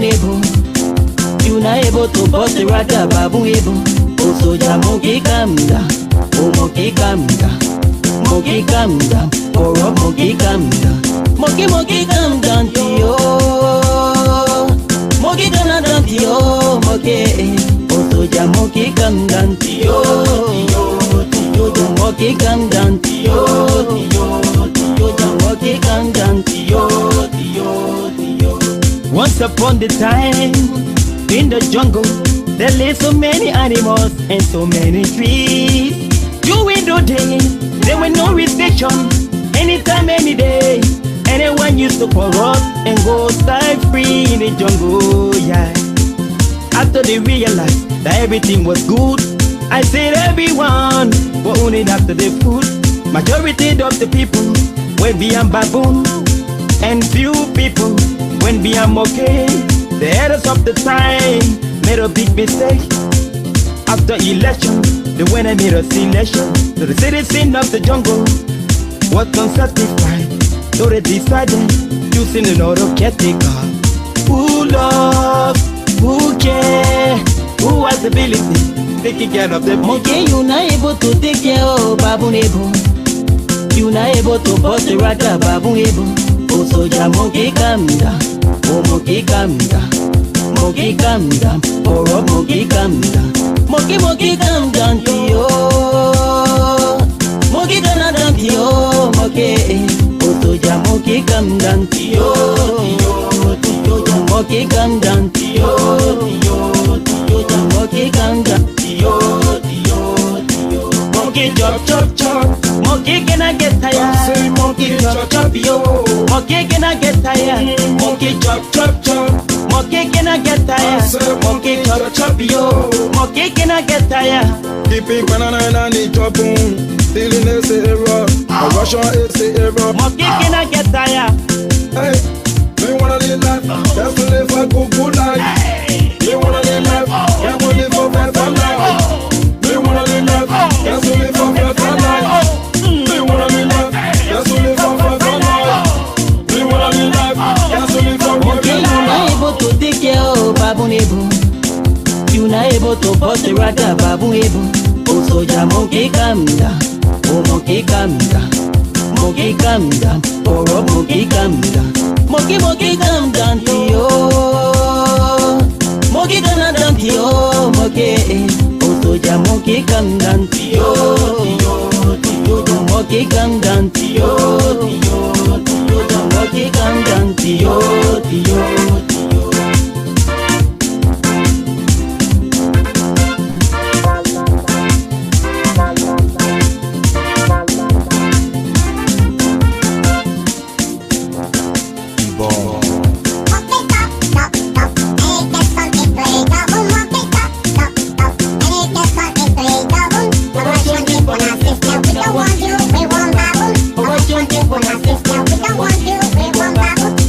able. You not able to bust the rata babu able. Oh soldier monkey calm down. Oh monkey calm down. Monkey calm down. Oh rock monkey calm down. Monkey calm down to you. Monkey down to you. Monkey. Oh soldier monkey calm down to you. Monkey calm down to you. Monkey calm down to you. Once upon the time in the jungle, there lived so many animals and so many trees. During the day, there were no restriction. Anytime, any day, anyone used to corrupt and go stay free in the jungle, yeah. After they realized that everything was good, I said everyone were only after the food. Majority of the people went beyond baboon, and few people went beyond okay. The headers of the time made a big mistake. After election, they went and made a selection. So the citizen of the jungle was unsatisfied, so they decided choosing another caretaker. Who love, who care, who has ability, taking care of the monkey. You not able to take care of baboon able. You not able to bust the rata baboon able. Oh soldier monkey calm down. Oh monkey calm down. Monkey calm down. Oh rock monkey calm down. Monkey calm down to you. Monkey down to you. Monkey. Oh soldier monkey calm down to you. Monkey calm down to you. Monkey calm down to you. Monkey chop. Monkey cannot get tired. Say monkey chop yo. Monkey cannot get tired. Monkey chop. Monkey cannot get tired. Monkey chop yo. Monkey cannot get tired. Keeping banana and the chop on. Stealing is a error. A Russian is a error. Monkey cannot get tired. Hey, they wanna live life. That's to live a good life. They wanna live life. They wanna live for better life. They wanna live life. That's to live for better life. They wanna live life. That's to live for better life. They wanna live life. That's to live for better life. You not able to take care of baboon able. You not able to bust the rata baboon able. Oh soldier monkey calm down. Oh monkey calm down. Monkey calm down. Oh rock monkey calm down. Monkey calm down to you. Monkey down to you. Monkey. Oh soldier monkey calm down to you. Monkey calm down to you. Monkey calm down to you.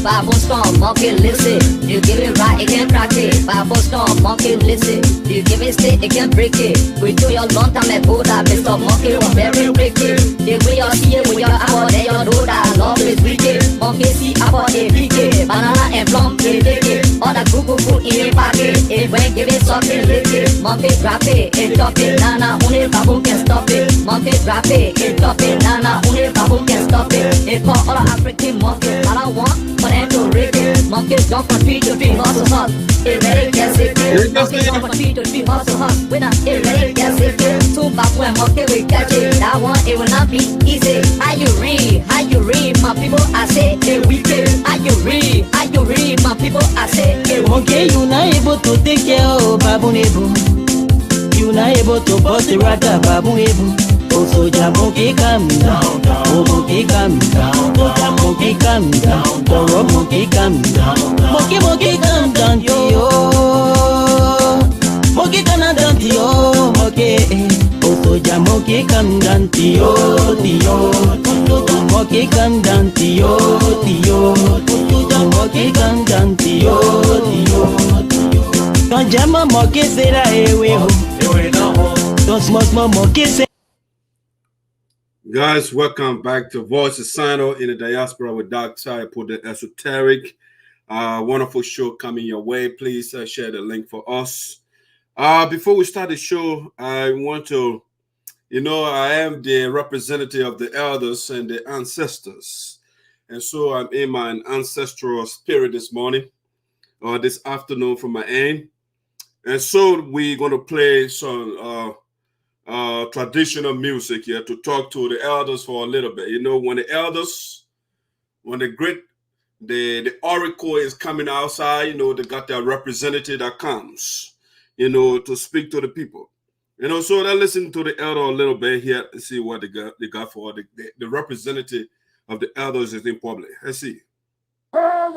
Bible storm, monkey listen. You give it right, it can crack it. Bible storm, monkey listen. You give it stick, it can break it. We do your long time at Buddha, Mr. Monkey was very wicked. The way you see it with your apple, then you know that love is wicked. Monkey see apple, they wicked. Banana and plum, they wicked. All the cuckoo food in the pocket. It when give it something liquid. Monkey drop it, it drop it. Nana, only baboon can stop it. Monkey drop it, it drop it. Nana, only baboon can stop it. It for all the African monkeys. I don't want for them to break it. Monkeys jump from tree to tree, hustle hustle. It ready gets it. Monkeys jump from tree to tree, hustle hustle. When it ready gets it. Two back when monkey will catch it. That one it will not be easy. How you read, my people? I say it wicked. How you read, my people? I say it monkey. You not able to take care of baboon able. You not able to bust the rata baboon able. Oh soldier monkey calm down. Oh monkey calm down. Soldier monkey calm down. Oh rock monkey calm down. Monkey calm down to you. Monkey calm down to you. Monkey. Oh soldier monkey calm down to you. Monkey calm down to you. Monkey calm down to you. Don't jam a monkey say that away. Don't small monkey say. Guys, welcome back to Voice of SINOE in the Diaspora with Dr. Tarpeh, the Esoteric. Wonderful show coming your way. Please share the link for us. Before we start the show, I want to, I am the representative of the elders and the ancestors. And so I'm in my ancestral spirit this morning or this afternoon from my end. And so we're going to play some traditional music here to talk to the elders for a little bit. When the elders, when the oracle is coming outside, they got their representative that comes, to speak to the people. So let's listen to the elder a little bit here and see what they got for the representative of the elders is in public. Let's see. Yeah!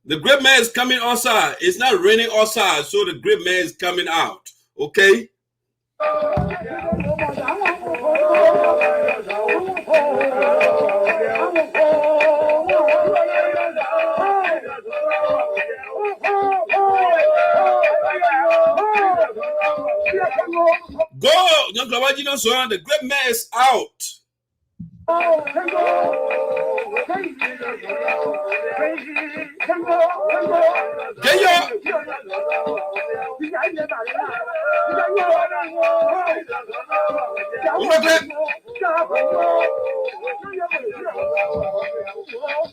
The great man is coming outside. It's not raining outside, so the great man is coming out. Okay? Go! The great man is out.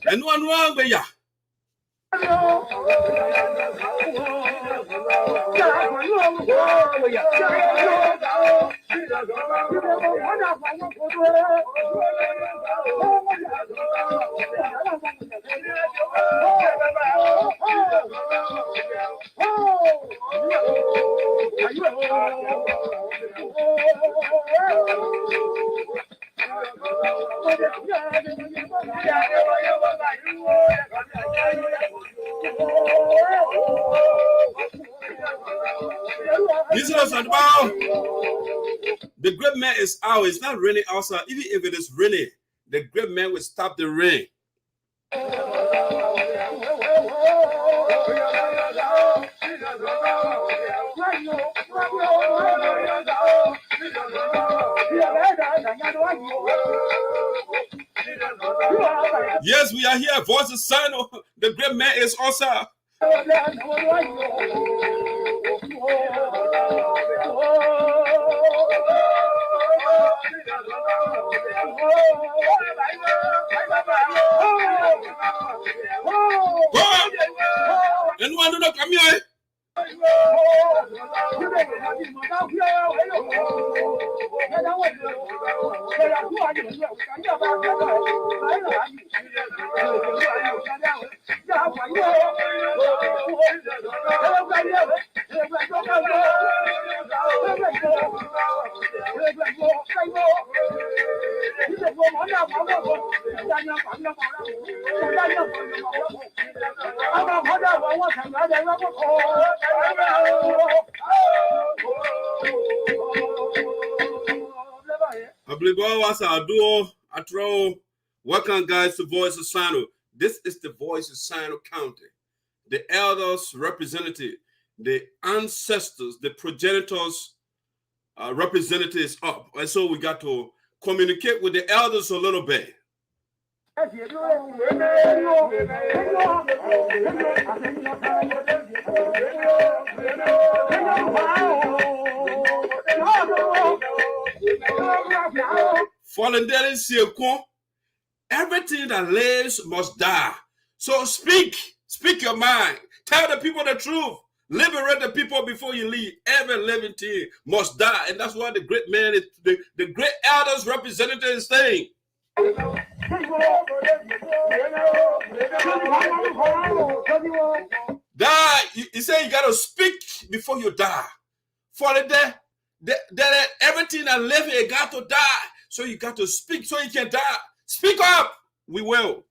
And one wrong with ya. The great man is out. It's not raining outside. Even if it is raining, the great man will stop the rain. Yes, we are here. Voice of SINOE. The great man is outside. Anyone do not come here? Welcome, guys, to Voice of SINOE. This is the Voice of SINOE County. The elders representative, the ancestors, the progenitors representatives up. And so we got to communicate with the elders a little bit. Fallen there in Sioko, everything that lives must die. So speak your mind. Tell the people the truth. Liberate the people before you leave. Every living thing must die. And that's what the great man is, the great elders representative is saying. Die. He said you got to speak before you die. For that everything that lives, it got to die. So you got to speak so you can die. Speak up. We will.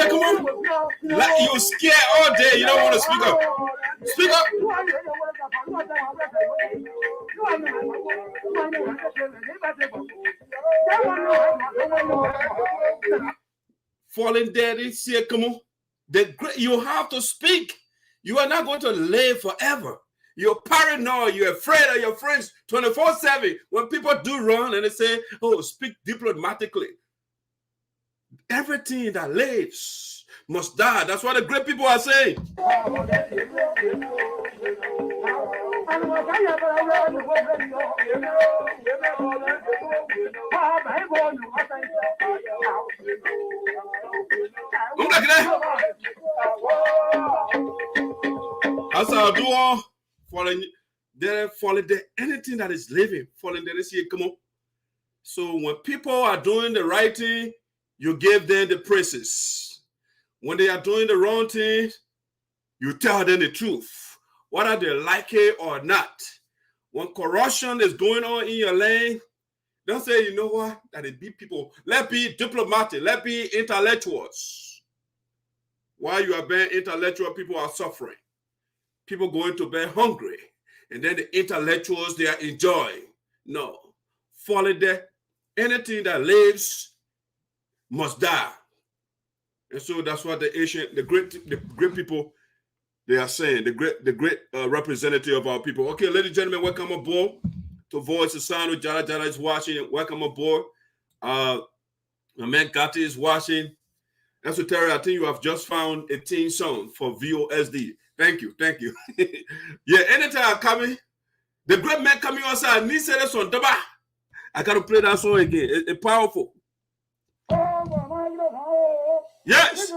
Come on. Like you scared all day. You don't want to speak up. Speak up. Fallen dead, say, come on. You have to speak. You are not going to live forever. You're paranoid. You're afraid of your friends 24/7. When people do wrong and they say, oh, speak diplomatically. Everything that lives must die. That's what the great people are saying. As I do all falling there, anything that is living, falling there, see, come on. So when people are doing the right thing, you give them the praises. When they are doing the wrong thing, you tell them the truth, whether they like it or not. When corruption is going on in your land, don't say, you know what, that it be people. Let's be diplomatic. Let's be intellectuals. While you are being intellectual, people are suffering. People going to bed hungry. And then the intellectuals, they are enjoying. No. Falling there, anything that lives must die. And so that's what the great people, they are saying, the great representative of our people. Okay, ladies and gentlemen, welcome aboard to Voice of Sound. Jara Jara is watching. Welcome aboard. My man Gatti is watching. Esoteric, I think you have just found a teen song for VOSD. Thank you. Yeah, anytime I'm coming, the great man coming outside, me say that song. I got to play that song again. It's powerful. Yes.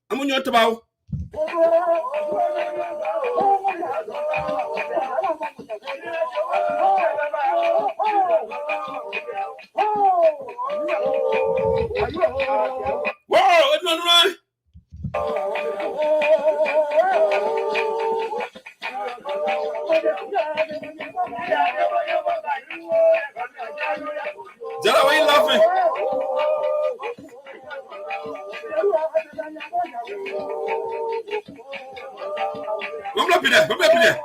I'm on your table. Whoa, it's not right. Jara, why are you laughing? Come up here.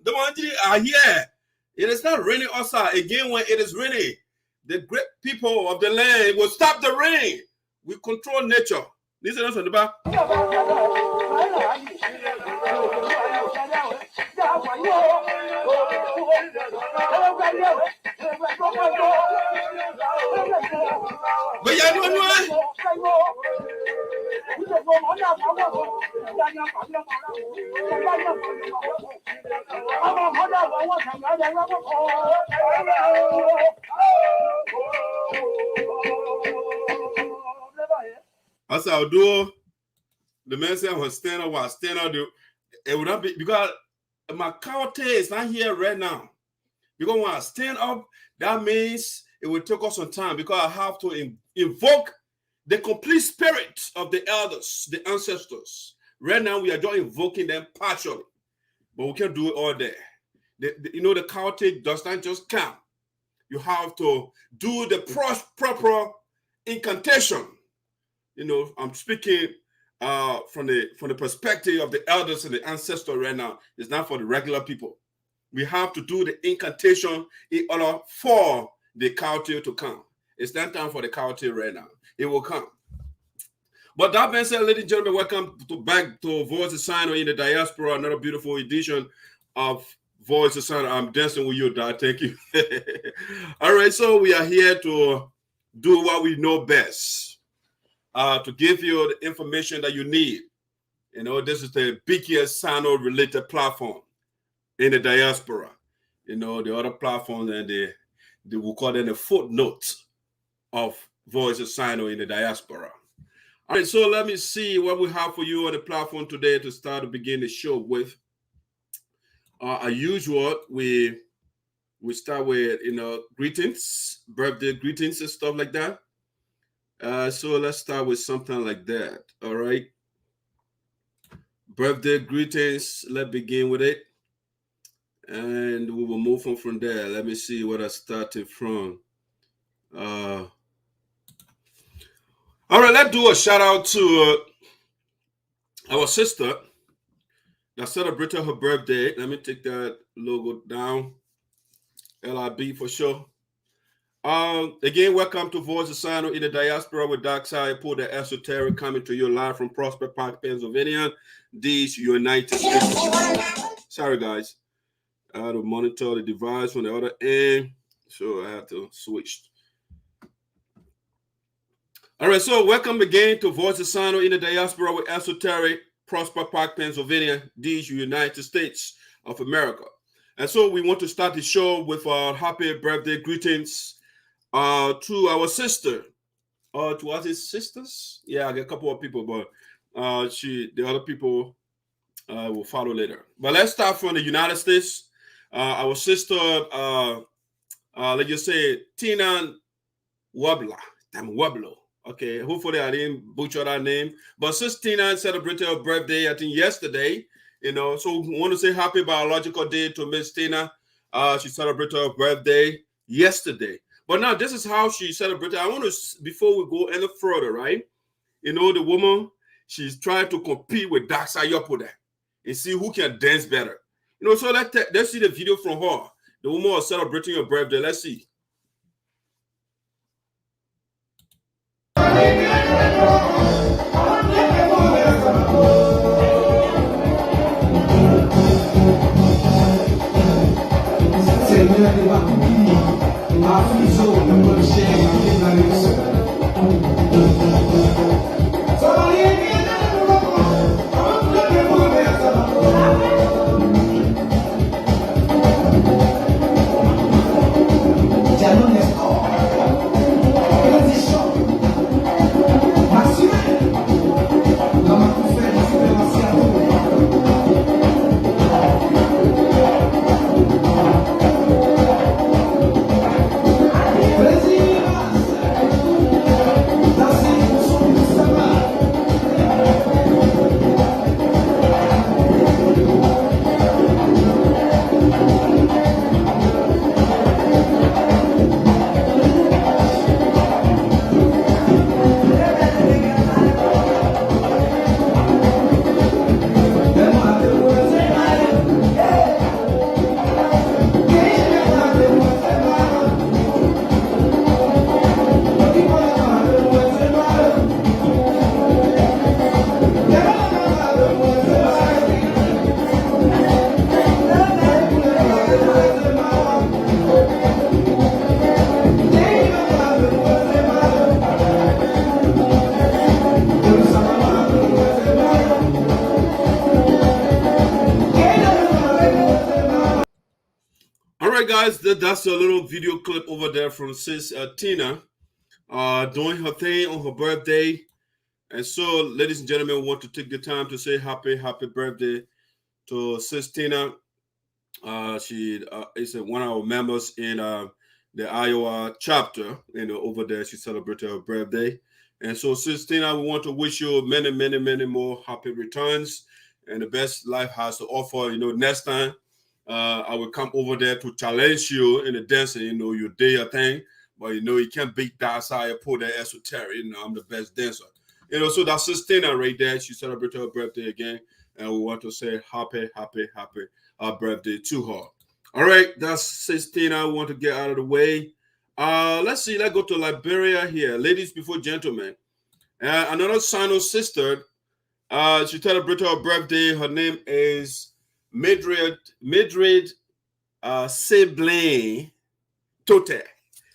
The Manjiri are here. It is not raining outside. Again, when it is raining, the great people of the land will stop the rain. We control nature. Listen to the back. But you don't know. As I'll do, the man said, I was stand up, it would not be because my county is not here right now. Because when I stand up, that means it will take us some time because I have to invoke the complete spirit of the elders, the ancestors. Right now, we are just invoking them partially, but we can't do it all day. The county does not just come. You have to do the proper incantation. I'm speaking from the perspective of the elders and the ancestors right now. It's not for the regular people. We have to do the incantation in order for the county to come. It's not time for the county right now. It will come. But that being said, ladies and gentlemen, welcome back to Voice of SINOE in the Diaspora, another beautiful edition of Voice of SINOE. I'm dancing with you, Dad. Thank you. All right, so we are here to do what we know best, to give you the information that you need. This is the biggest SINOE-related platform in the diaspora. The other platforms, and they will call them the footnote of Voice of SINOE in the diaspora. All right, so let me see what we have for you on the platform today to begin the show with. As usual, we start with greetings, birthday greetings and stuff like that. So let's start with something like that. All right, birthday greetings. Let's begin with it, and we will move on from there. Let me see what I started from. All right, let's do a shout out to our sister that celebrated her birthday. Let me take that logo down. LIB for sure. Again, welcome to Voice of SINOE in the Diaspora with Dark Side, Paul the Esoteric, coming to you live from Prospect Park, Pennsylvania, these United States. Sorry, guys. I had to monitor the device from the other end, so I had to switch. All right, so welcome again to Voice of SINOE in the Diaspora with Esoteric, Prospect Park, Pennsylvania, these United States of America. And so we want to start the show with our happy birthday greetings to our sister. To us, his sisters? Yeah, I get a couple of people, but the other people will follow later. But let's start from the United States. Our sister, let's just say Tina Wablo. Okay, hopefully I didn't butcher that name. But Sister Tina celebrated her birthday, I think, yesterday. So we want to say happy biological day to Miss Tina. She celebrated her birthday yesterday. But now this is how she celebrated. I want to, before we go any further, right? The woman, she's trying to compete with Dark Side Yopo and see who can dance better. So let's see the video from her. The woman was celebrating her birthday. Let's see. that's a little video clip over there from Sis Tina doing her thing on her birthday. And so, ladies and gentlemen, we want to take the time to say happy birthday to Sis Tina. She is one of our members in the Iowa chapter. Over there, she celebrated her birthday. And so, Sis Tina, we want to wish you many, many, many more happy returns and the best life has to offer. Next time, I will come over there to challenge you in the dancing. You do your thing, but you can't beat that side. Put that esoteric. I'm the best dancer. So that's Sis Tina right there. She celebrated her birthday again, and we want to say happy birthday to her. All right, that's Sis Tina. We want to get out of the way. Let's see. Let's go to Liberia here, ladies before gentlemen. Another SINOE sister. She celebrated her birthday. Her name is Mildred Sibling Tote.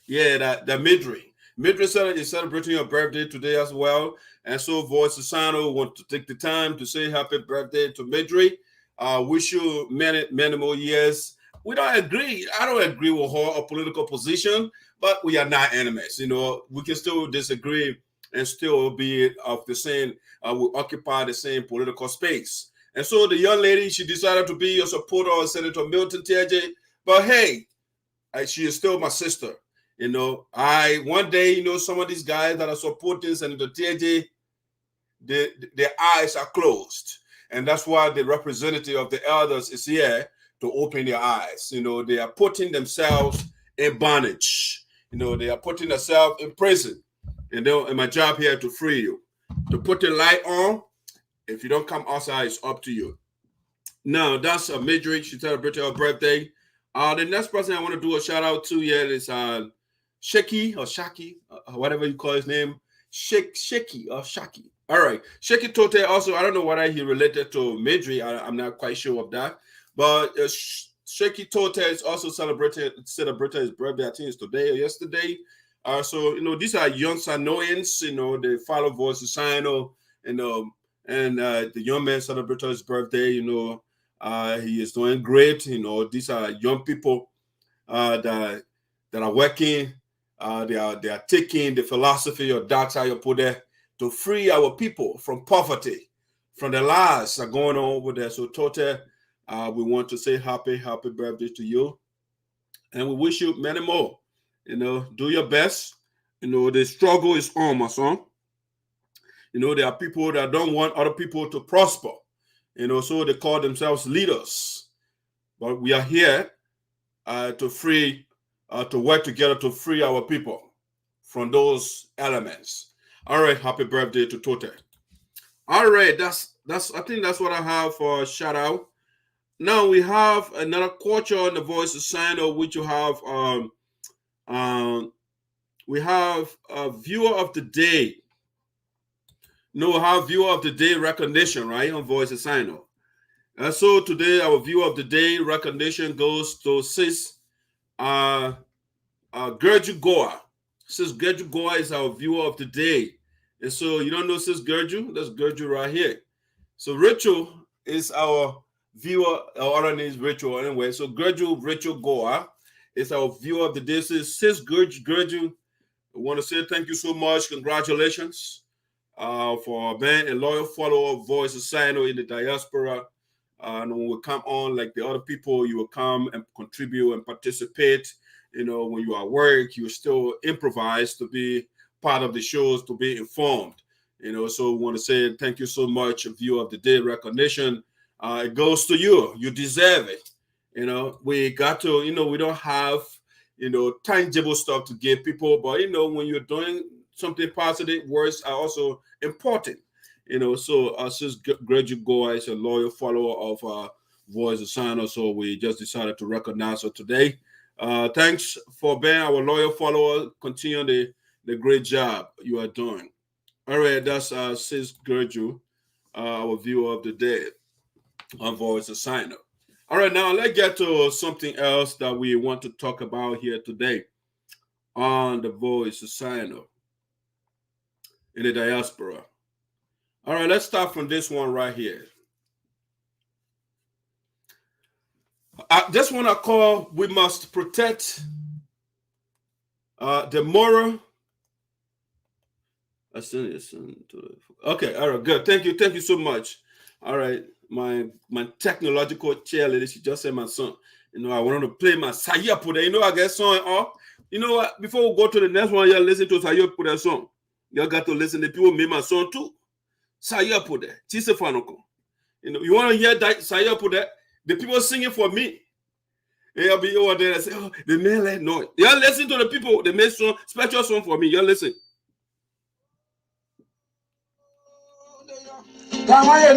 Yeah, that Mildred. Mildred is celebrating her birthday today as well. And so Voice of SINOE want to take the time to say happy birthday to Mildred. Wish you many, many more years. We don't agree. I don't agree with her political position, but we are not enemies. We can still disagree and still be of the same, we occupy the same political space. And so the young lady, she decided to be a supporter of Senator Milton TJ. But hey, she is still my sister. One day, some of these guys that are supporting Senator TJ, their eyes are closed. And that's why the representative of the elders is here to open their eyes. They are putting themselves in bondage. They are putting themselves in prison. And my job here to free you, to put the light on. If you don't come outside, it's up to you. Now, that's a Mildred. She celebrated her birthday. The next person I want to do a shout out to here is Shaki or Shaki, whatever you call his name. Shaki or Shaki. All right. Shaki Tote also, I don't know whether he related to Mildred. I'm not quite sure of that. But Shaki Tote is also celebrated his birthday. I think it's today or yesterday. So, these are young SINOEans, they follow Voice of SINOE, and the young man celebrated his birthday, he is doing great. These are young people that are working, they are taking the philosophy of Dr. Ayopode to free our people from poverty, from the lies that are going on over there. So, Tote, we want to say happy birthday to you, and we wish you many more. Do your best. The struggle is on, my son. There are people that don't want other people to prosper. So they call themselves leaders. But we are here to work together to free our people from those elements. All right, happy birthday to Tote. All right, I think that's what I have for a shout out. Now we have another culture on the Voice of SINOE, which you have we have a viewer of the day. We have viewer of the day recognition, right, on Voice of SINOE. And so today our viewer of the day recognition goes to Sis Gerju Goa. Sis Gerju Goa is our viewer of the day. And so you don't know Sis Gerju? That's Gerju right here. So Rachel is our viewer, our other name is Rachel anyway. So Rachel Goa is our viewer of the day. Sis Gerju, I want to say thank you so much. Congratulations for being a loyal follower of Voice of SINOE in the diaspora. And when we come on, like the other people, you will come and contribute and participate. When you are at work, you still improvise to be part of the shows, to be informed. So we want to say thank you so much. Viewer of the day recognition. It goes to you. You deserve it. We got to, we don't have, tangible stuff to give people, but, when you're doing something positive, words are also important. So Sis Gerju Goa is a loyal follower of Voice of SINOE, so we just decided to recognize her today. Thanks for being our loyal follower. Continue the great job you are doing. All right, that's Sis Gerju, our viewer of the day on Voice of SINOE. All right, now let's get to something else that we want to talk about here today on the Voice of SINOE in the diaspora. All right, let's start from this one right here. This one I call, we must protect the moral. Okay, all right, good. Thank you so much. All right, my technological chair lady, she just said my son. You know, I wanted to play my Saya Puda. You know, I get song off. You know what? Before we go to the next one, you listen to Saya Puda song. You got to listen. The people made my song too. Saya Puda, Chisefanoko. You know, you want to hear that Saya Puda? The people singing for me. They'll be over there and say, oh, the man like noise. You listen to the people. They make song, special song for me. You listen. Saya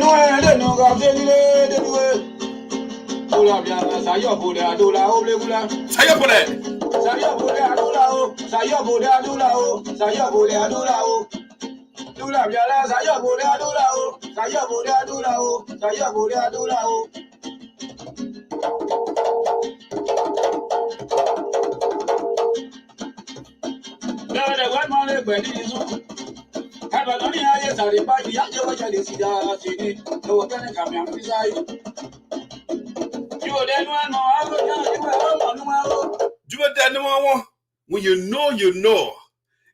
when you know,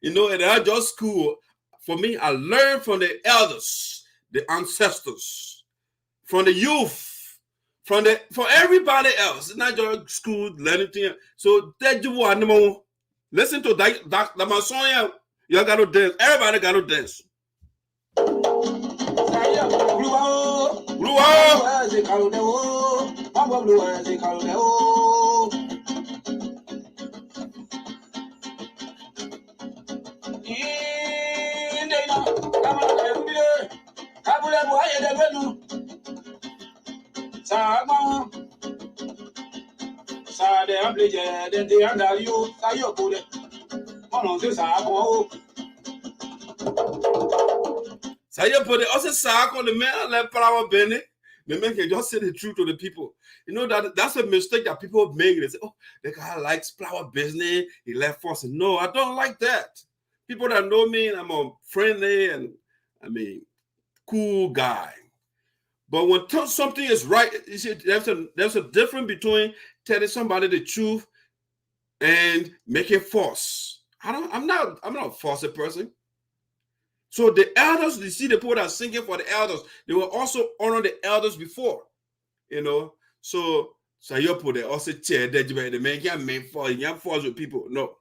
you know, at our just school, for me, I learned from the elders, the ancestors, from the youth, for everybody else, not just school, learning thing. So that you want listen to that my song, you got to dance. Everybody got to dance. Saya put it also sack on the man let flower Benny. The man can just say the truth to the people. You know that's a mistake that people make. They say, oh, the guy likes flower business. He left force. No, I don't like that. People that know me, I'm a friendly and cool guy. But when something is right, you see, there's a difference between telling somebody the truth and making false. I'm not a false person. So the elders, you see the people that are singing for the elders, they were also honoring the elders before, you know. So you put it also chair that the man can't make for you can't force with people. No.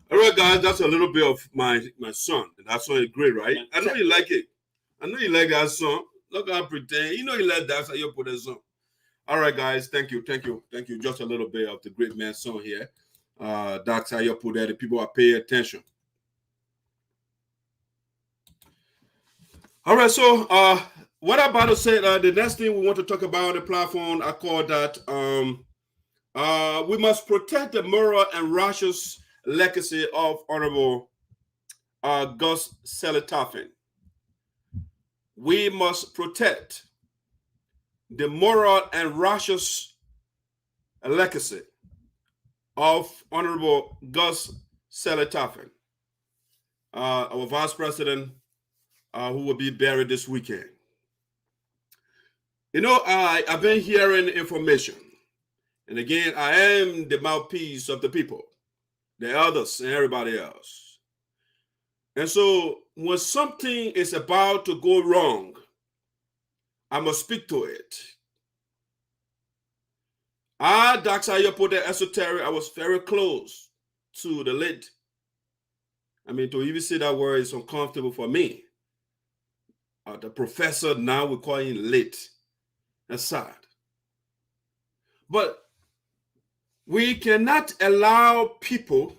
All right, guys, that's a little bit of my song. That song is great, right? I know you like it. I know you like that song. Look how pretend. You know you like that, so you put that song. All right, guys, thank you. Just a little bit of the great man's song here. That's how you put that. The people are paying attention. All right, so what I'm about to say, the next thing we want to talk about on the platform, I call that we must protect the moral and righteous legacy of Honorable Gus Tarphen. We must protect the moral and righteous legacy of Honorable Gus Tarphen, our Vice President, who will be buried this weekend. You know, I've been hearing information, and again, I am the mouthpiece of the people, the elders, and everybody else. And so, when something is about to go wrong, I must speak to it. Dr. Ayopote Esoteric, I was very close to the late. To even say that word is uncomfortable for me. The professor, now we call him late. That's sad. But we cannot allow people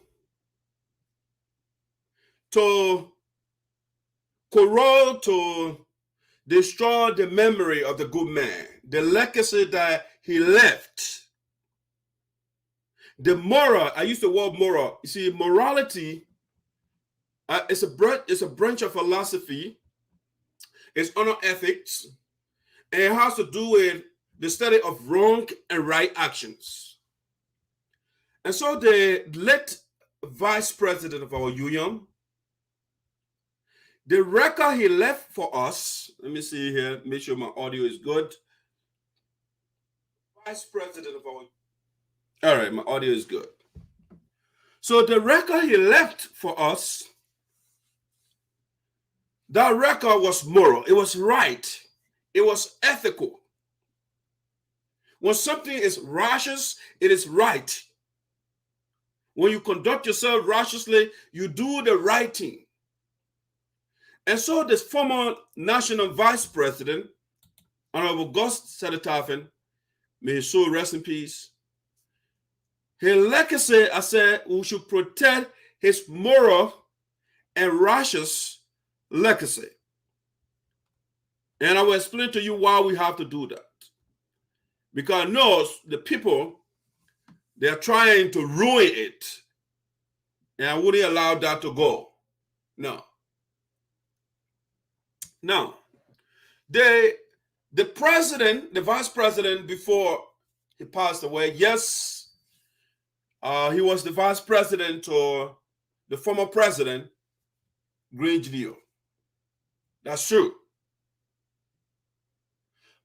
to corrode, to destroy the memory of the good man, the legacy that he left. The moral, I use the word moral. You see, morality is a branch of philosophy. It's honor ethics, and it has to do with the study of wrong and right actions. And so the late vice president of our union, the record he left for us, let me see here, make sure my audio is good. Vice president of our, all right, my audio is good. So the record he left for us, that record was moral, it was right, it was ethical. When something is righteous, it is right. When you conduct yourself righteously, you do the right thing. And so this former national vice president, Honorable Gus Tarphen, may his soul rest in peace. His legacy, I said, we should protect his moral and righteous legacy. And I will explain to you why we have to do that. Because I know the people, they're trying to ruin it. And I wouldn't allow that to go. No. Now, the president, the vice president, before he passed away, yes, he was the vice president or the former president, GREENE. That's true.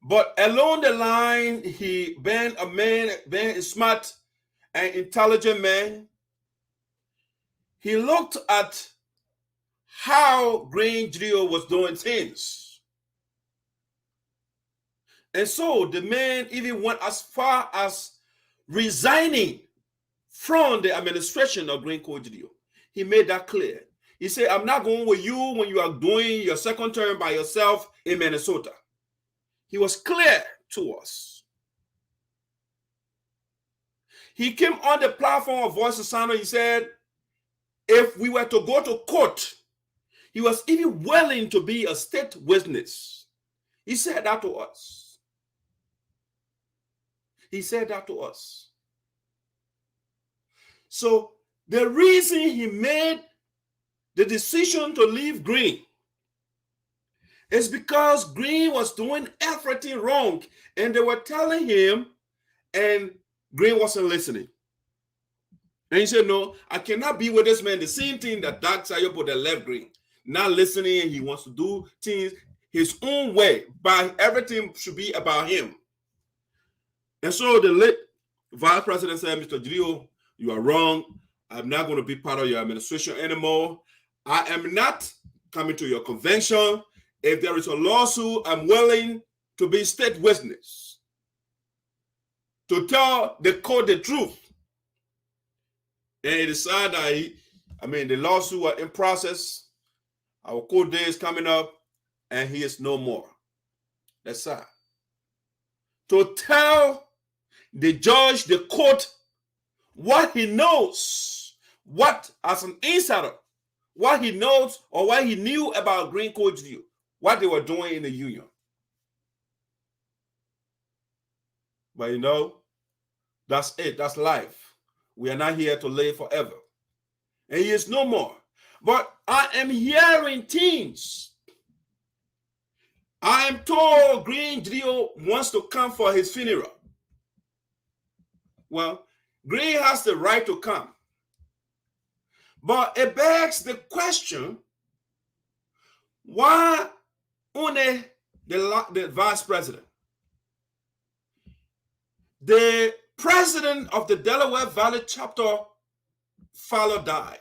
But along the line, he being a smart and intelligent man, he looked at how GREENE was doing things. And so the man even went as far as resigning from the administration of GREENE. He made that clear. He said, I'm not going with you when you are doing your second term by yourself in Minnesota. He was clear to us. He came on the platform of Voice of SINOE. He said, if we were to go to court, he was even willing to be a state witness. He said that to us. He said that to us. So the reason he made the decision to leave GREENE is because GREENE was doing everything wrong, and they were telling him, and GREENE wasn't listening. And he said, no, I cannot be with this man. The same thing that Doug Sayopo that left GREENE. Not listening, he wants to do things his own way, but everything should be about him. And so the late vice president said, Mr. Geleo, you are wrong. I'm not going to be part of your administration anymore. I am not coming to your convention. If there is a lawsuit, I'm willing to be state witness, to tell the court the truth. And he decided that the lawsuit was in process. Our court day is coming up, and he is no more. That's sad. To tell the judge, the court, what he knows, what as an insider, what he knows or what he knew about GREENE, what they were doing in the union. But that's it. That's life. We are not here to live forever. And he is no more. But I am hearing things. I am told GREENE wants to come for his funeral. Well, GREENE has the right to come. But it begs the question, why only the vice president? The president of the Delaware Valley chapter father died.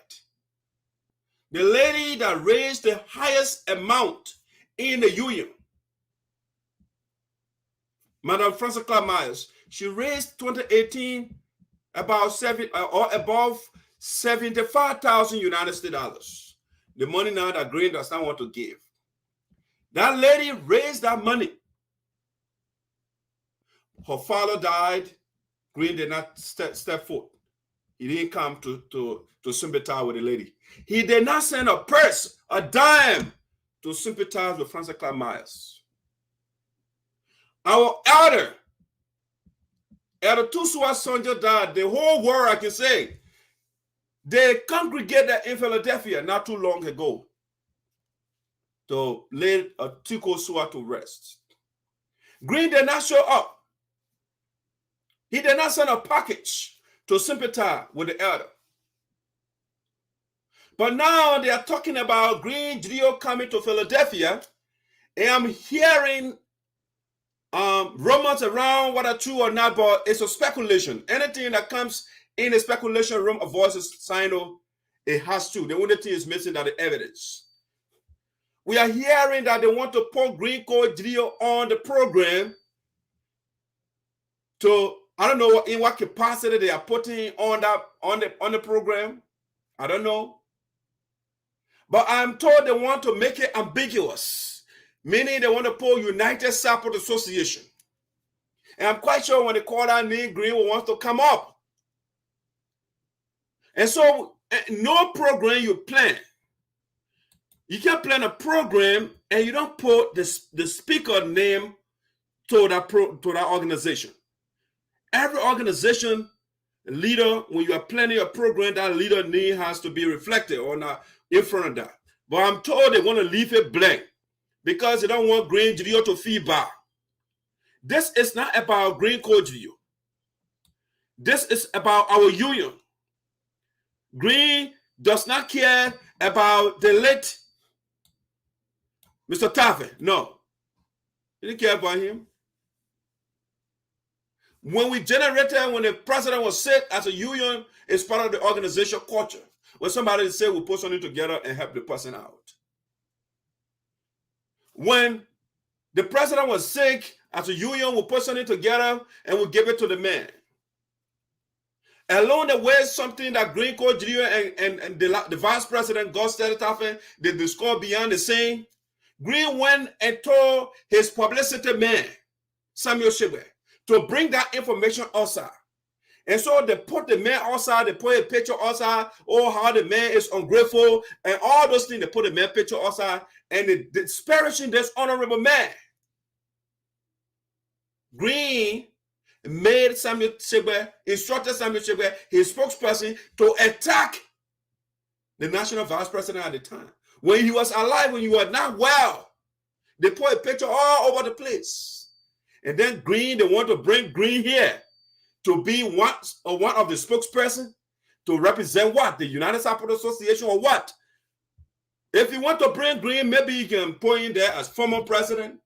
The lady that raised the highest amount in the union, Madam Frances Clark Myers, she raised 2018 about above 75,000 United States dollars. The money now that GREENE does not want to give. That lady raised that money. Her father died, Green did not step foot. He didn't come to sympathize with the lady. He did not send a purse, a dime, to sympathize with Francis Clark Myers. Our elder Tusua Sonja died. The whole world, I can say, they congregated in Philadelphia not too long ago to lay a Tiko Sua to rest. Green did not show up. He did not send a package to sympathize with the elder. But now they are talking about Green Gileo coming to Philadelphia, and I'm hearing rumors around whether true or not, but it's a speculation. Anything that comes in the speculation room of voices, SINOE, it has to. The only thing is missing that the evidence. We are hearing that they want to put Green Code Gileo on the program to, I don't know in what capacity they are putting on the program. I don't know. But I'm told they want to make it ambiguous, meaning they want to put United SARPO Association. And I'm quite sure when they call that name, Green will want to come up. And so, no program you plan. You can't plan a program and you don't put the speaker name to that organization. Every organization leader, when you are planning a program, that leader name has to be reflected or not in front of that. But I'm told they want to leave it blank because they don't want Green Gileo to feedback. This is not about Green Code Gileo. This is about our union. Green does not care about the late Mr. Tarphen. No. He didn't care about him. When the president was sick as a union, it's part of the organization culture. When somebody say we put something together and help the person out. When the president was sick as a union, we put something together and we give it to the man. Along the way, something that Green Code Gileo and the vice president, God Steady Tarphen, they discussed beyond the scene. Green went and told his publicity man, Samuel Shibwe, to bring that information outside. And so they put the man outside, they put a picture outside, how the man is ungrateful, and all those things, they put the man picture outside, and they disparaging this honorable man. Green made Samuel Shibwe, instructed Samuel Shibwe, his spokesperson, to attack the national vice president at the time. When he was alive, when you were not well, they put a picture all over the place. And then Green, they want to bring Green here to be one of the spokesperson to represent what? The United SARPO Association or what? If you want to bring Green, maybe you can put in there as former president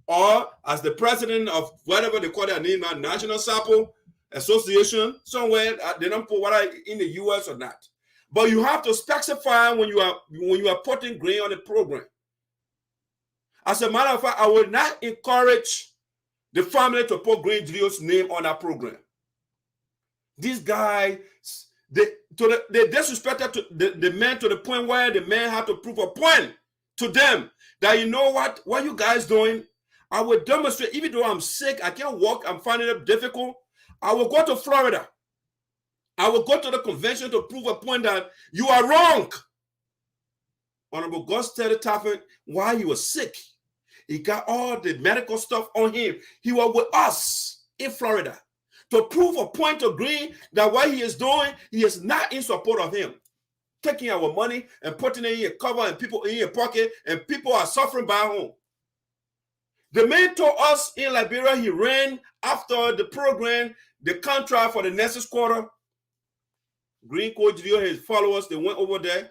or as the president of whatever they call their name now, National SARPO Association, somewhere. They don't put whether in the US or not. But you have to specify when you are putting Green on the program. As a matter of fact, I would not encourage the family to put Green Gileo's name on that program. These guys, they disrespected the man to the point where the man had to prove a point to them that, you know what you guys doing? I will demonstrate, even though I'm sick, I can't walk, I'm finding it difficult. I will go to Florida. I will go to the convention to prove a point that you are wrong. Honorable God Steady Tarphen, while he was sick, he got all the medical stuff on him. He was with us in Florida to prove a point to Green that what he is doing, he is not in support of him. Taking our money and putting it in your cover and people in your pocket, and people are suffering back home. The man told us in Liberia he ran after the program, the contract for the next quarter. Green Code Gileo, his followers, they went over there.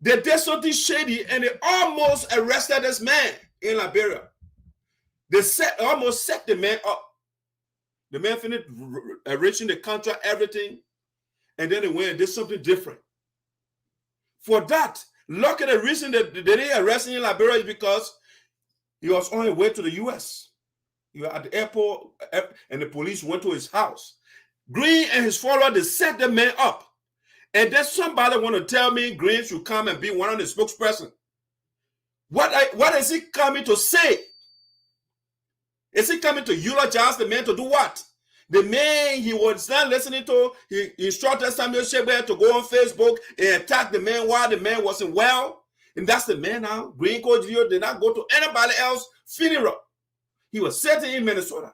They did something shady and they almost arrested this man in Liberia. They almost set the man up. The man finished reaching the contract, everything, and then they went and did something different. For that, look at the reason that they didn't arrest him in Liberia is because he was on his way to the US. He was at the airport and the police went to his house. Green and his followers, they set the man up. And then somebody want to tell me Green should come and be one of the spokesperson. What is he coming to say? Is he coming to eulogize the man to do what? The man he was not listening to, he instructed Samuel Shebert to go on Facebook and attack the man while the man wasn't well. And that's the man now. Green Coach Video did not go to anybody else's funeral. He was sitting in Minnesota.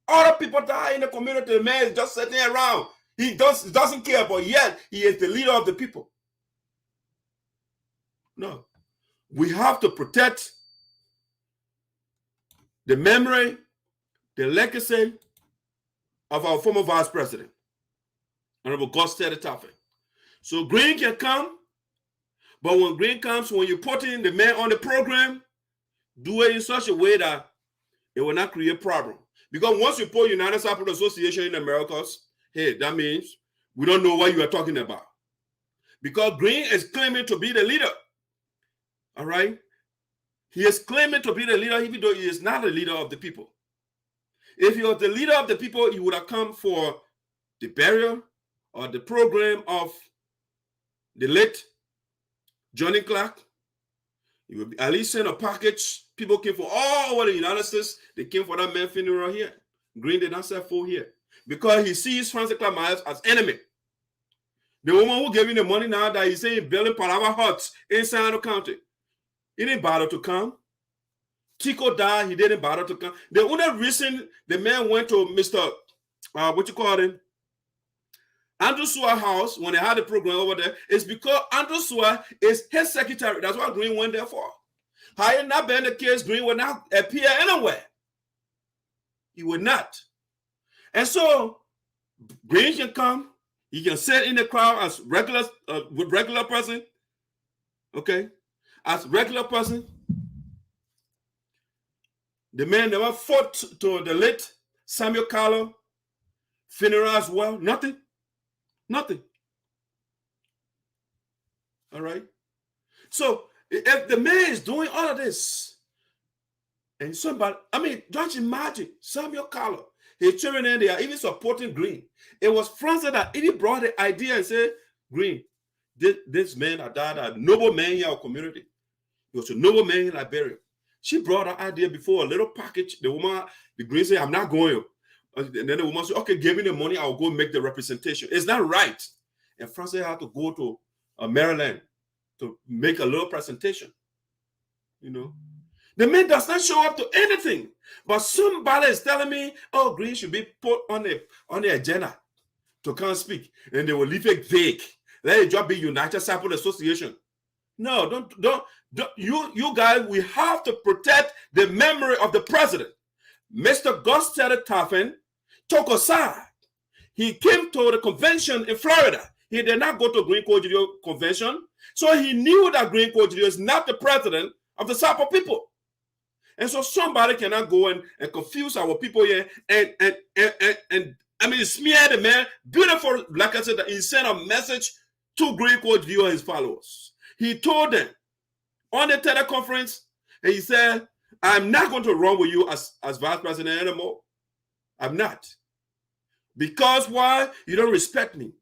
Other people die in the community. The man is just sitting around. He doesn't care, but yet he is the leader of the people. No. We have to protect the memory, the legacy of our former vice president, Honorable Tarphen. So Green can come, but when Green comes, when you put in the man on the program, do it in such a way that it will not create problem. Because once you put United SARPO Association in the Americas, hey, that means we don't know what you are talking about. Because Green is claiming to be the leader. All right? He is claiming to be the leader, even though he is not the leader of the people. If he was the leader of the people, he would have come for the burial or the program of the late Johnny Clark. He would at least send a package. People came from all over the United States. They came for that man's funeral here. Green did not set foot here because he sees Francis Clark Myers as enemy. The woman who gave him the money now that he's saying building Palava huts inside the county, he didn't bother to come. Tico died, he didn't bother to come. The only reason the man went to Mr. Andrew Suar's house when they had the program over there is because Andrew Suar is his secretary. That's what Green went there for. Had it not been the case, Green would not appear anywhere. He would not. And so Green can come. He can sit in the crowd as regular person. Okay, as regular person. The man never fought to the late Samuel Carlo funeral as well. Nothing. Nothing. All right. So if the man is doing all of this, and somebody, I mean, don't you imagine Samuel Carlo, his children, and they are even supporting Green. It was Francis that even brought the idea and said, Green, this man that died, a noble man in our community. He was a noble man in Liberia. She brought her idea before a little package. The woman, the Green said, I'm not going. And then the woman said, okay, give me the money. I'll go make the representation. It's not right. And Francis had to go to Maryland to make a little presentation. You know, the man does not show up to anything. But somebody is telling me, oh, Green should be put on the agenda to come speak. And they will leave it vague. Let it just be United SARPO Association. No, don't. You guys, we have to protect the memory of the president. Mr. Tarphen took a side. He came to the convention in Florida. He did not go to Green Cogidio convention. So he knew that Green Cogidio is not the president of the SARPO people. And so somebody cannot go and confuse our people here and I mean, smear the man. Beautiful, like I said, he sent a message to Green Cogidio and his followers. He told them on the teleconference, and he said, I'm not going to run with you as vice president anymore. I'm not. Because why? You don't respect me.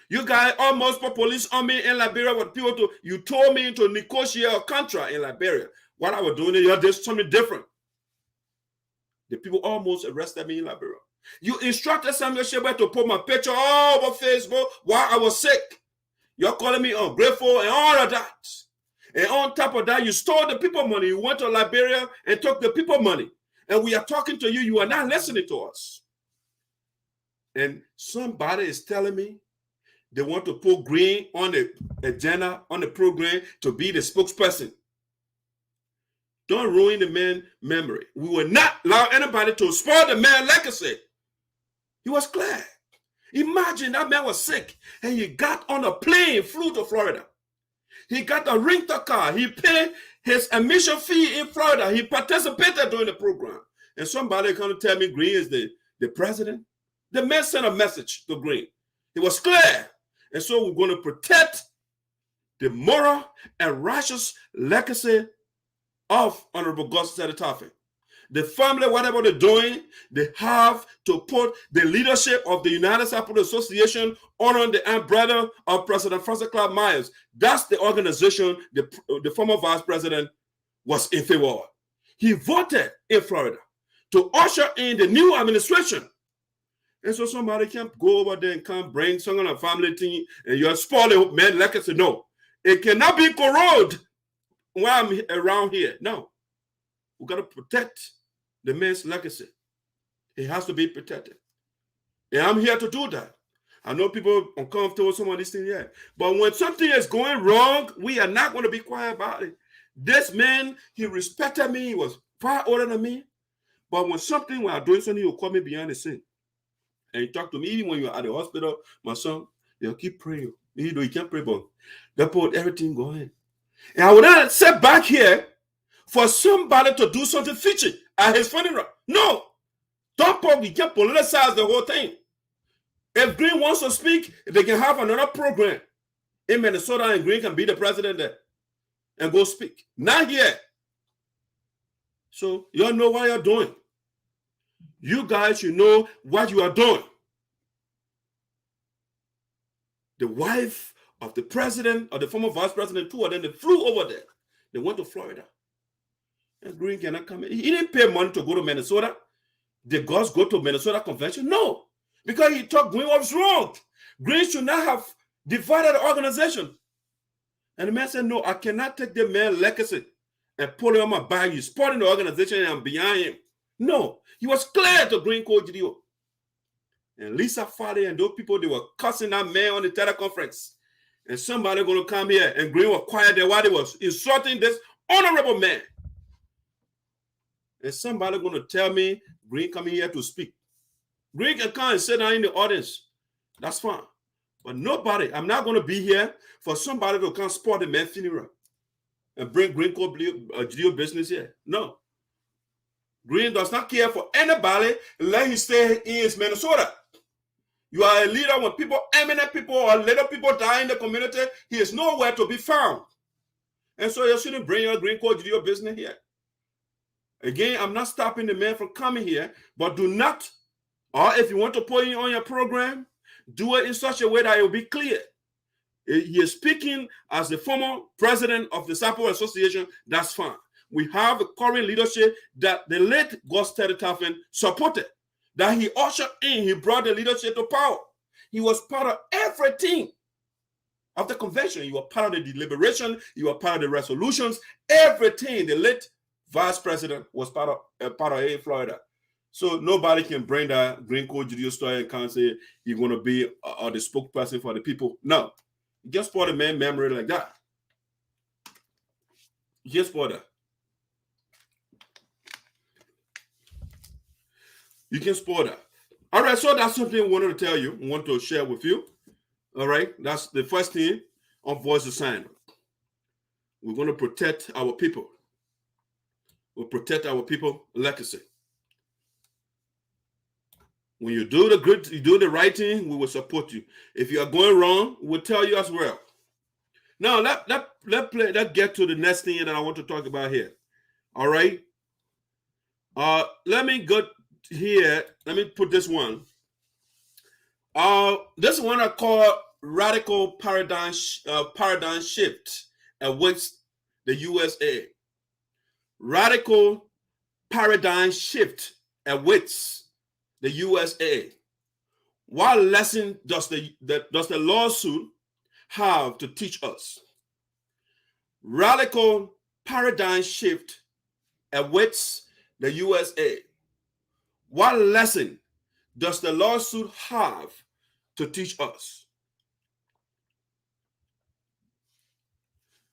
You guys almost put police on me in Liberia with people to, you told me to negotiate a contract in Liberia. What I was doing, you're just something different. The people almost arrested me in Liberia. You instructed Samuel Shebert to put my picture all over Facebook while I was sick. You're calling me ungrateful and all of that. And on top of that, you stole the people money. You went to Liberia and took the people money. And we are talking to you. You are not listening to us. And somebody is telling me they want to put Green on the agenda, on the program to be the spokesperson. Don't ruin the man's memory. We will not allow anybody to spoil the man's legacy. He was clear. Imagine that man was sick and he got on a plane, flew to Florida. He got a rental car. He paid his admission fee in Florida. He participated during the program. And somebody come to tell me Green is the president. The man sent a message to Green. It was clear. And so we're going to protect the moral and righteous legacy of Honorable Tarphen. The family, whatever they're doing, they have to put the leadership of the United SARPO Association under the umbrella of President Francis Clark Myers. That's the organization the former vice president was in favor of. He voted in Florida to usher in the new administration. And so somebody can't go over there and come bring some kind of family thing and you're spoiling man legacy. No, it cannot be corroded while I'm around here. No, we got to protect the man's legacy. It has to be protected. And I'm here to do that. I know people are uncomfortable with some of these things here. But when something is going wrong, we are not going to be quiet about it. This man, he respected me. He was far older than me. But when I'm doing something, he'll call me behind the scene. And he talked to me. Even when you're at the hospital, my son, they'll keep praying. Even though he can't pray, but they put everything going. And I would not sit back here for somebody to do something fishy at his funeral. No. Don't you can't politicize the whole thing. If Green wants to speak, they can have another program in Minnesota and Green can be the president there and go speak. Not here. So you all know what you're doing. You guys should know what you are doing. The wife of the president or the former vice president, two of them, they flew over there. They went to Florida. And Green cannot come in. He didn't pay money to go to Minnesota. Did God go to Minnesota convention? No. Because he thought Green was wrong. Green should not have divided the organization. And the man said, no, I cannot take the man's legacy and put it on my back. He's supporting the organization and I'm behind him. No. He was clear to Green Code GDO. And Lisa Farley and those people, they were cussing that man on the teleconference. And somebody going to come here and Green was quiet there while he was insulting this honorable man. And somebody going to tell me Green coming here to speak. Green can come and sit down in the audience. That's fine. But nobody, I'm not going to be here for somebody to come support the man's funeral and bring Green Code GDO business here. No. Green does not care for anybody. Let him stay in his Minnesota. You are a leader when people, eminent people or little people die in the community, he is nowhere to be found. And so you shouldn't bring your Green Code GDO business here. Again, I'm not stopping the man from coming here, but do not, or if you want to put it on your program, do it in such a way that it will be clear. He is speaking as the former president of the SARPO Association. That's fine. We have a current leadership that the late Gustavo Tarphen supported, that he ushered in. He brought the leadership to power. He was part of everything of the convention. You were part of the deliberation. You were part of the resolutions. Everything. The late vice president was part of A Florida. So nobody can bring that Green Code GDO story and can't say you're going to be the spokesperson for the people. No. Just for the man memory like that. Just for that. You can spoil that. All right, so that's something I wanted to tell you, want to share with you. All right, that's the first thing on Voice of Sign. We're going to protect our people. We'll protect our people legacy. When you do the good, you do the right thing, we will support you. If you are going wrong, we'll tell you as well. Now, let's get to the next thing that I want to talk about here. All right. Let me go here. Let me put this one. This one I call radical paradigm shift awaits the USA. Radical paradigm shift awaits the USA. What lesson does the lawsuit have to teach us? Radical paradigm shift awaits the USA. What lesson does the lawsuit have to teach us?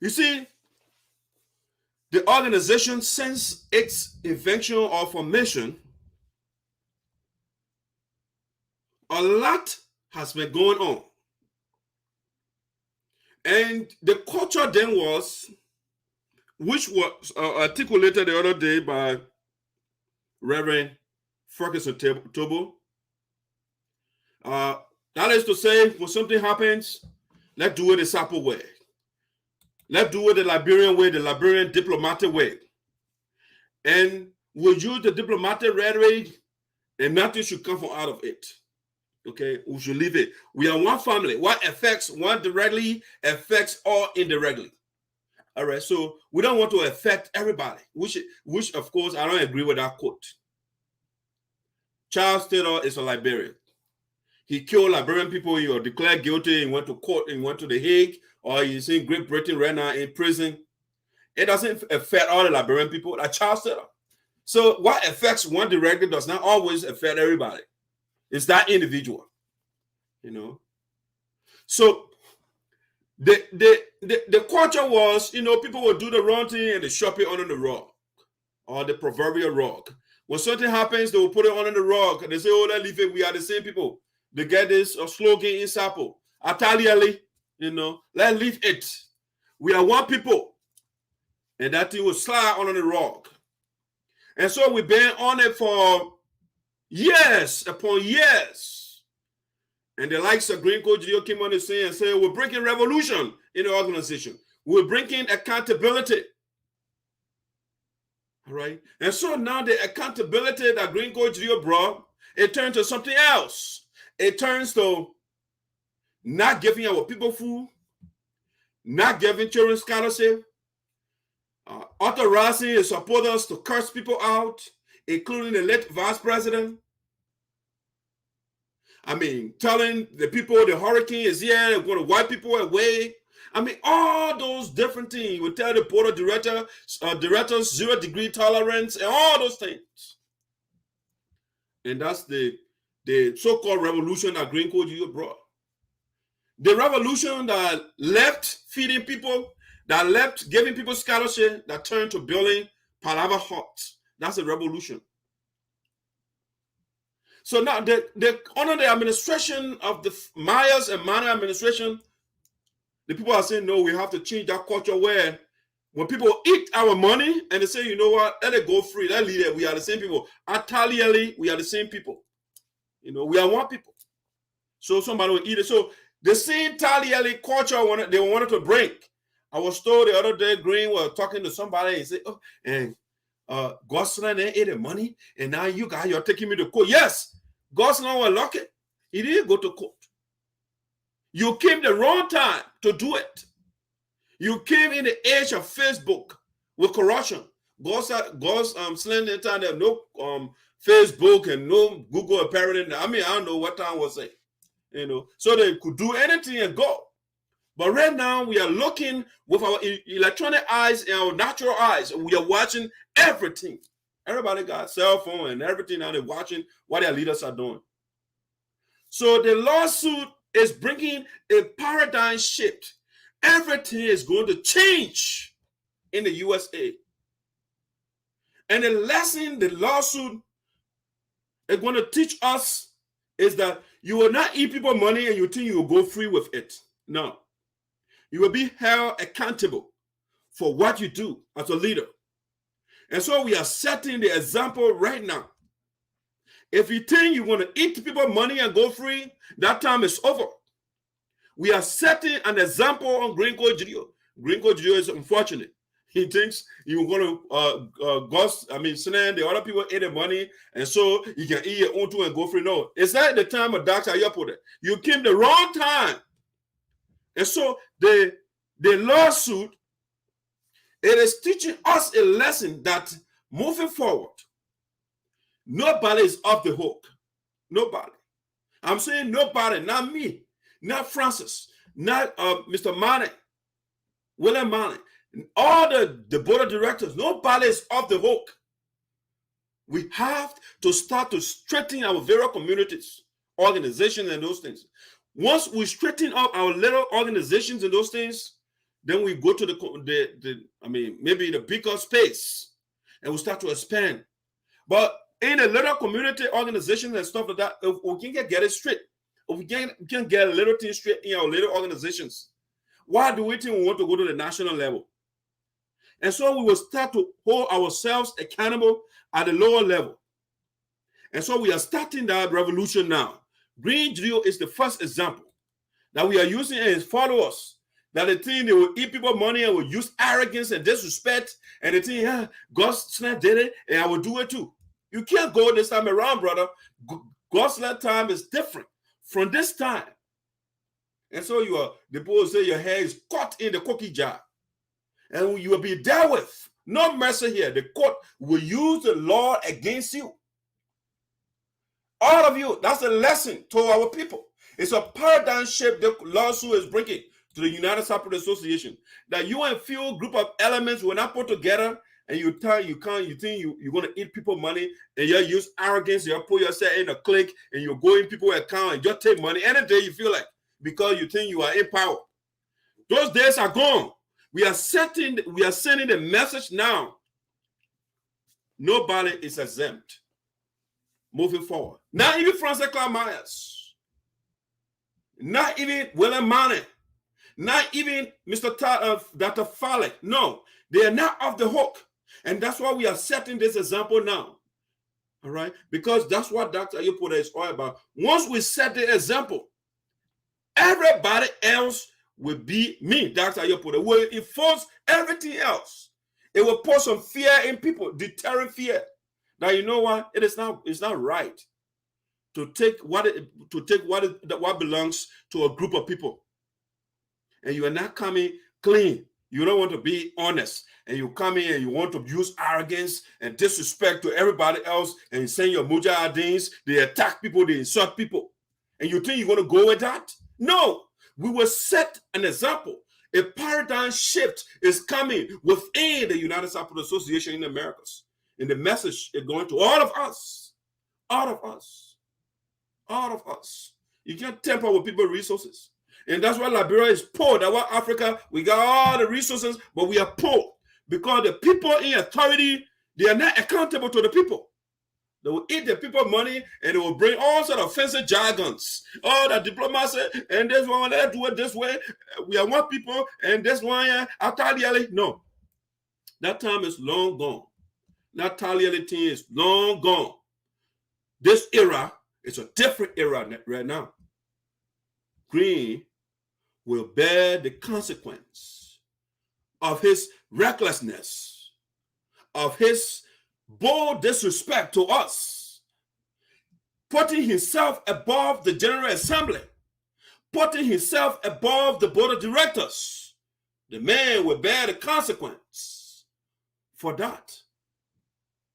You see, the organization, since its invention or formation, a lot has been going on. And the culture then was, which was articulated the other day by Reverend Ferguson Tobo. That is to say, when something happens, let's do it the SARPO way. Let's do it the Liberian way, the Liberian diplomatic way. And we'll use the diplomatic rhetoric and nothing should come from out of it. Okay, we should leave it. We are one family. What affects one directly affects all indirectly. All right, so we don't want to affect everybody, which of course, I don't agree with that quote. Charles Taylor is a Liberian. He killed Liberian people. He was declared guilty and went to court and went to The Hague, or he's in Great Britain right now in prison. It doesn't affect all the Liberian people like Charles Taylor. So what affects one directly does not always affect everybody. It's that individual, you know. So the culture was, you know, people would do the wrong thing and they shove it under the rug, or the proverbial rug. When something happens, they will put it under the rug and they say, oh, let's leave it. We are the same people. They get this slogan in SARPO. Italially, you know, let's leave it. We are one people. And that thing will slide under the rug. And so we've been on it for years upon years. And the likes of Green Coach Geo came on the scene and said, we're bringing revolution in the organization. We're bringing accountability. All right. And so now the accountability that Green Coach Geo brought, it turned to something else. It turns to not giving our people food, not giving children scholarship, authorizing the supporters to curse people out, including the late vice president. I mean, telling the people the hurricane is here, they're going to wipe people away. I mean, all those different things. We tell the board of directors 0 degree tolerance and all those things. And that's the so-called revolution that Green Code you brought. The revolution that left feeding people, that left giving people scholarship, that turned to building Palava huts. That's a revolution. So now, under the administration of the Myers and Manor administration, the people are saying, no, we have to change that culture where when people eat our money and they say, you know what, let it go free, let it leave it. We are the same people. Italially, we are the same people. You know, we are one people. So somebody will eat it. So the same Italian culture they wanted to break. I was told the other day, Green was talking to somebody and said, oh, and Gosselin ate the money, and now you guys are taking me to court. Yes, Gosselin was lucky. He didn't go to court. You came the wrong time to do it. You came in the age of Facebook with corruption. Gosselin in time there no Facebook and no Google apparently. I mean, I don't know what time was it. You know, so they could do anything and go. But right now, we are looking with our electronic eyes and our natural eyes. And we are watching everything. Everybody got a cell phone and everything. Now they're watching what their leaders are doing. So the lawsuit is bringing a paradigm shift. Everything is going to change in the USA. And the lesson the lawsuit is going to teach us is that you will not eat people money and you think you will go free with it. No. You will be held accountable for what you do as a leader. And so we are setting the example right now. If you think you're going to eat people money and go free, that time is over. We are setting an example on Green Code Geo. Green Code Geo is unfortunate. He thinks you're going to send the other people ate the money, and so you can eat your own too and go free. No, it's not the time of Dr. Ayapode. You came the wrong time. And so the lawsuit, it is teaching us a lesson that moving forward, nobody is off the hook. Nobody. I'm saying nobody, not me, not Francis, not Mr. Mane, William Mane, all the board of directors, nobody is off the hook. We have to start to strengthen our various communities, organizations, and those things. Once we straighten up our little organizations and those things, then we go to maybe the bigger space and we start to expand. But in a little community organizations and stuff like that, if we can get it straight, if we can get a little thing straight in our little organizations, why do we think we want to go to the national level? And so we will start to hold ourselves accountable at the lower level. And so we are starting that revolution now. Green Geo is the first example that we are using as followers. That the thing they will eat people money and will use arrogance and disrespect, and the thing, yeah, Gosselin did it, and I will do it too. You can't go this time around, brother. Gosselin time is different from this time. And so the people say your hair is caught in the cookie jar, and you will be dealt with. No mercy here. The court will use the law against you. All of you, that's a lesson to our people. It's a paradigm shift the lawsuit is bringing to the United Separate Association. That you and few group of elements were not put together, and you think you're going to eat people money, and you use arrogance, you put yourself in a clique, and you go in people's account and just take money any day you feel like, because you think you are in power. Those days are gone. We are sending the message now. Nobody is exempt. Moving forward. Not even Francis Clark Myers. Not even William Manning. Not even Mr. Dr. Fowler. No, they are not off the hook. And that's why we are setting this example now. All right? Because that's what Dr. Ayopoda is all about. Once we set the example, everybody else will be me, Dr. Ayopoda. Will enforce everything else. It will put some fear in people, deterrent fear. Now you know what? It's not right to take what belongs to a group of people, and you are not coming clean. You don't want to be honest, and you come in and you want to use arrogance and disrespect to everybody else, and you send your mujahideen. They attack people, they insult people, and you think you're going to go with that? No, we will set an example. A paradigm shift is coming within the United Separate Association in the Americas. And the message is going to all of us. All of us. All of us. You can't tamper with people's resources. And that's why Liberia is poor. That's why Africa, we got all the resources, but we are poor. Because the people in authority, they are not accountable to the people. They will eat the people's money, and they will bring all sorts of fancy jargons. All the diplomacy, and this one, let's do it this way. We are one people, and this one, no. That time is long gone. That thing is long gone. This era is a different era right now. Greene will bear the consequence of his recklessness, of his bold disrespect to us, putting himself above the General Assembly, putting himself above the board of directors. The man will bear the consequence for that.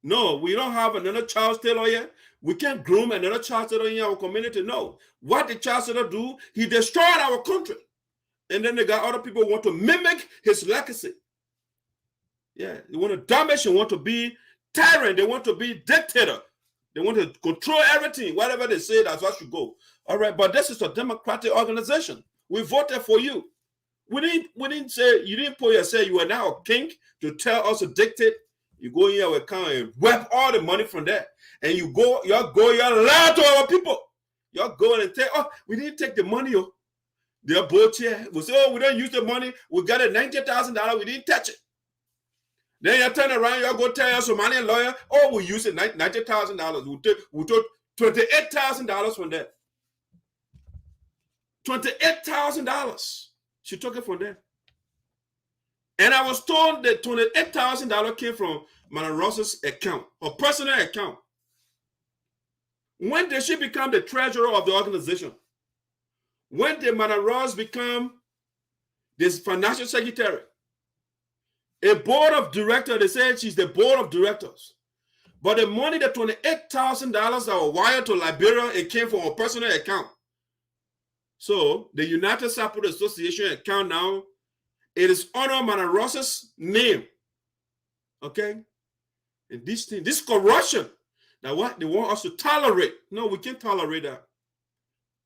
No, we don't have another Charles Taylor yet. We can't groom another Charles Taylor in our community. No. What did Charles Taylor do? He destroyed our country. And then they got other people who want to mimic his legacy. Yeah, they want to damage, they want to be tyrant, they want to be dictator. They want to control everything. Whatever they say, that's what should go. All right, but this is a democratic organization. We voted for you. We didn't say, you didn't put yourself, you are now a king to tell us to dictate. You go in your account and wipe all the money from there. And you're lying to our people. You're going and say, oh, we didn't take the money. Oh. They're both here. We say, oh, we don't use the money. We got it $90,000. We didn't touch it. Then you turn around, you go tell your Somalian lawyer, oh, we use it $90,000. We took $28,000 from there. $28,000. She took it from there. And I was told that $28,000 came from Madam Ross's account, her personal account. When did she become the treasurer of the organization? When did Madam Ross become this financial secretary? A board of directors, they said she's the board of directors. But the money, the $28,000 that were wired to Liberia, it came from her personal account. So the United Separate Association account now, it is under Madam Ross's name. Okay? And this corruption, that what they want us to tolerate. No, we can't tolerate that.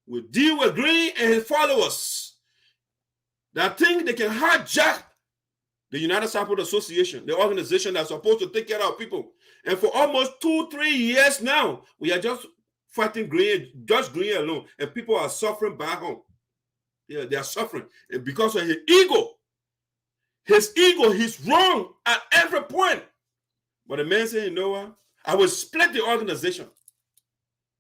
We deal with Greene and his followers that think they can hijack the United Separate Association, the organization that's supposed to take care of people. And for almost 2-3 years now, we are just fighting Greene, just Greene alone. And people are suffering back home. Yeah, they are suffering. And because of his ego, he's wrong at every point. But the man said, you know what? I will split the organization.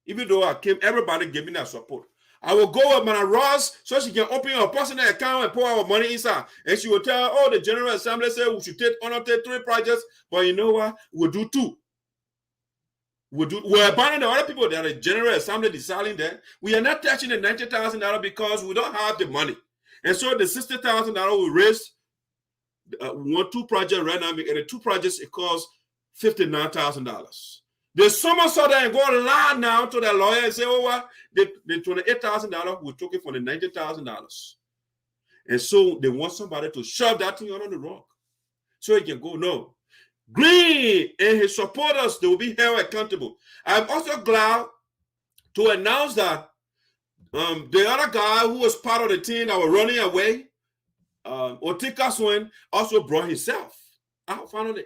Even though everybody gave me that support. I will go with Madam Ross so she can open her personal account and pour our money inside. And she will tell, oh, the General Assembly said we should take 3 projects. But you know what? We'll do 2. We're abandoning the other people that the General Assembly deciding that. We are not touching the $90,000 because we don't have the money. And so the $60,000 we raised, we want 2 projects right now, and the 2 projects, it costs $59,000. The somersault and go lie now to the lawyer and say, oh, what? The $28,000, we took it for the $19,000. And so they want somebody to shove that thing under the rug so he can go. No. Greene and his supporters, they will be held accountable. I'm also glad to announce that the other guy who was part of the team that were running away, Otika Swin, also brought himself out finally.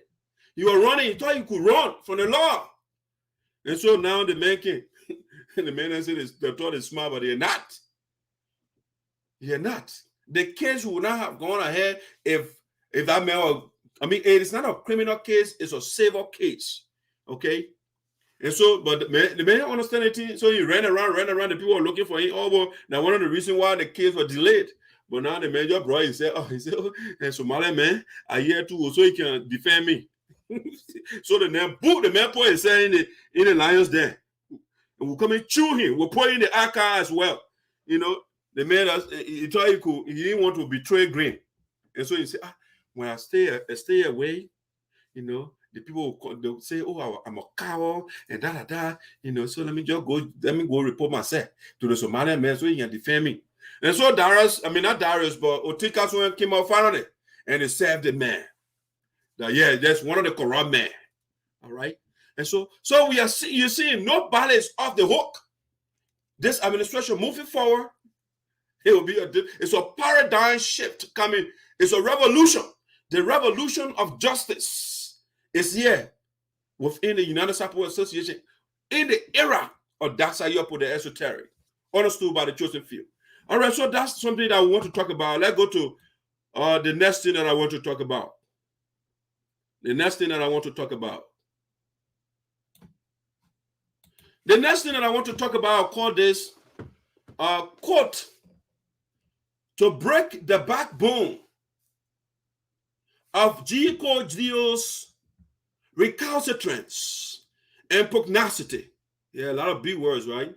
He was running, he thought he could run from the law. And so now the man came. The man said they thought it's smart, but they're not. They're not. The case would not have gone ahead if that man was, I mean, it's not a criminal case, it's a civil case. Okay? And so, but the man didn't understand it. So he ran around, the people were looking for him. Oh, well, now one of the reasons why the case was delayed. But now the man just brought, he said, and Somali man, I hear too, so he can defend me. So the man put his head in the lion's den. And we'll come and chew him. We'll put in the archive as well. You know, the man, he thought he didn't want to betray Greene. And so he said, when I stay away, you know, the people they'll say, oh, I'm a coward and da. You know, so let me go report myself to the Somalian man so he can defend me. And so Darius, I mean, not Darius, but Otika came out finally and he saved the man. That, yeah, that's one of the corrupt men. All right. And so you're seeing nobody is off the hook. This administration moving forward, it's a paradigm shift coming. It's a revolution. The revolution of justice is here within the United SARPO Association in the era of Dasayopo the Esoteric, understood by the chosen few. All right, so that's something that I want to talk about. Let's go to the next thing that I want to talk about. The next thing that I want to talk about. The next thing that I want to talk about, I'll call this quote, to break the backbone of GELEO'S recalcitrance and pugnacity. Yeah, a lot of big words, right?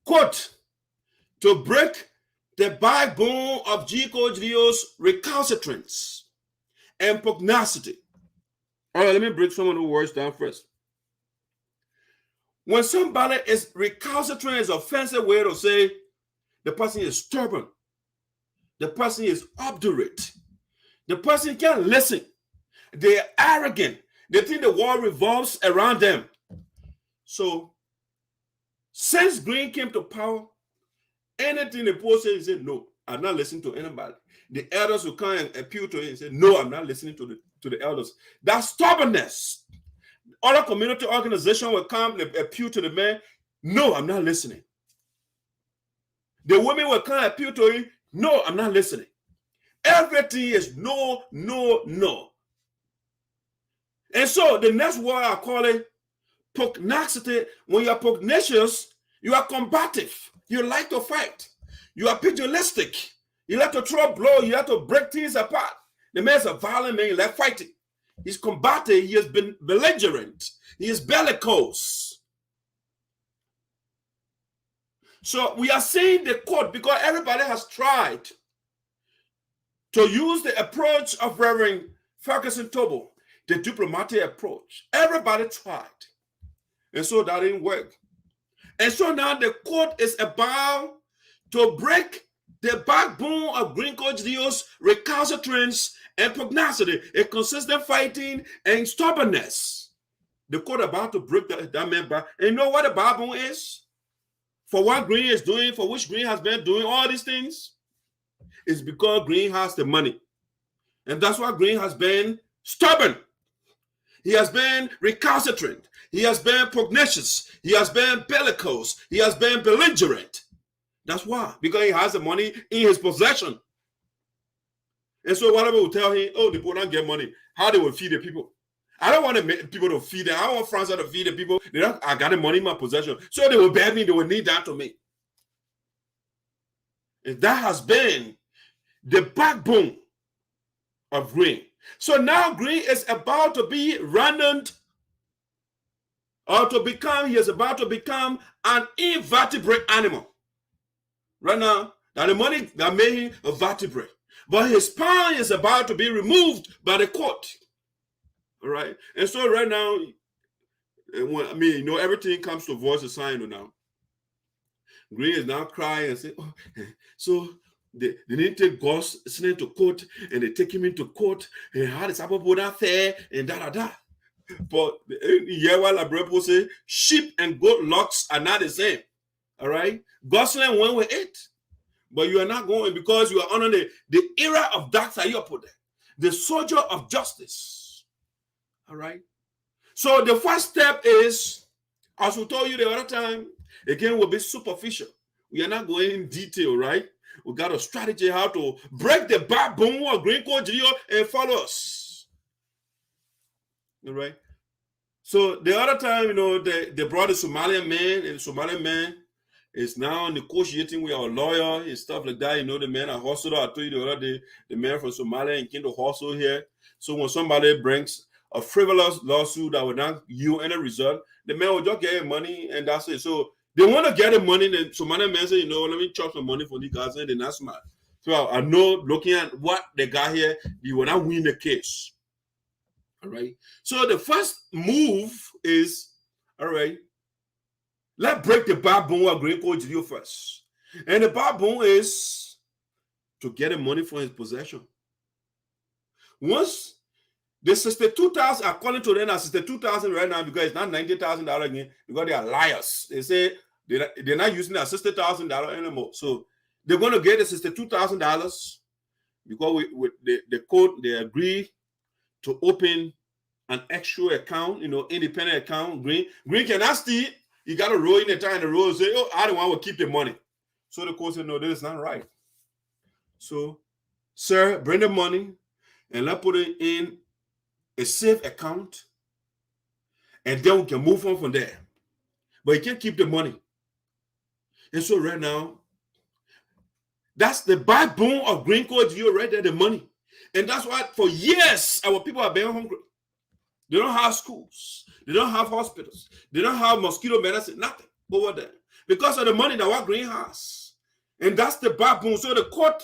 Quote, to break the backbone of GELEO'S recalcitrance and pugnacity. All right, let me break some of the words down first. When somebody is recalcitrant, is an offensive way to say the person is stubborn, the person is obdurate, the person can't listen, they're arrogant, they think the world revolves around them. So, since Greene came to power, anything the poor said, he said, no, I'm not listening to anybody. The elders will come and appeal to him and say, no, I'm not listening to the elders. That's stubbornness. Other community organization will come and appeal to the man. No, I'm not listening. The women will come and appeal to him. No, I'm not listening. Everything is no, no, no. And so the next word I call it pugnacity. When you are pugnacious, you are combative. You like to fight. You are pugilistic. You like to throw blows. You like to break things apart. The man is a violent man. He like fighting. He's combative. He has been belligerent. He is bellicose. So we are seeing the court because everybody has tried to use the approach of Reverend Ferguson Tobo, the diplomatic approach. Everybody tried. And so that didn't work. And so now the court is about to break the backbone of GREENE's recalcitrance and pugnacity, a consistent fighting and stubbornness. The court about to break that man back. And you know what the backbone is? For what Greene is doing, for which Greene has been doing all these things, is because Greene has the money. And that's why Greene has been stubborn. He has been recalcitrant. He has been pugnacious. He has been bellicose. He has been belligerent. That's why. Because he has the money in his possession. And so whatever will tell him, oh, the people don't get money, how they will feed the people. I don't want people to feed them. I want France to feed the people. I got the money in my possession. So they will beg me. They will need that to me. And that has been the backbone of Greene. So now Greene is about to be rendered or to become, he is about to become an invertebrate animal. Right now, that the money that made him a vertebrate. But his spine is about to be removed by the court. All right. And so right now, I mean, you know, everything comes to voice of sign now. Green is now crying and saying, oh, so they need to take Gosling to court, and they take him into court, and how does SARPO put that fair, and da. But yeah, while Abrebo say sheep and goat locks are not the same. All right, Gosling went with it, but you are not going because you are under the era of dark side. You are put there, the soldier of justice. All right. So the first step is, as we told you the other time, again, will be superficial. We are not going in detail, right? We got a strategy how to break the backbone of Green Code Geo and follow us. All right. So the other time, you know, they brought a Somalian man, and the Somalian man is now negotiating with our lawyer and stuff like that. You know, the man at hospital, I told you the other day, the man from Somalia and came to hustle here. So when somebody brings a frivolous lawsuit that will not yield any result, the man will just get money and that's it. So they want to get the money. The Somalian man say, you know, let me charge some money for these guys, and they're not smart. So I know, looking at what they got here, you will not win the case. All right. So the first move is, all right, let's break the backbone of Green Code Geo first. And the backbone is to get the money for his possession. Once the 62,000, according to them, 62,000 right now, because it's not $90,000 again, because they are liars. They say they're not using that $60,000 anymore. So they're going to get the $62,000 because with the court, they agree to open an extra account, you know, independent account. Green cannot steal. You got to roll in the time in the road and say, oh, I don't want to keep the money. So the court said, no, this is not right. So, sir, bring the money and let's put it in a safe account, and then we can move on from there. But you can't keep the money. And so right now, that's the backbone of Green Code Geo right there, the money. And that's why for years, our people are being hungry. They don't have schools. They don't have hospitals. They don't have mosquito medicine, nothing over there. Because of the money that what Green has. And that's the backbone. So the court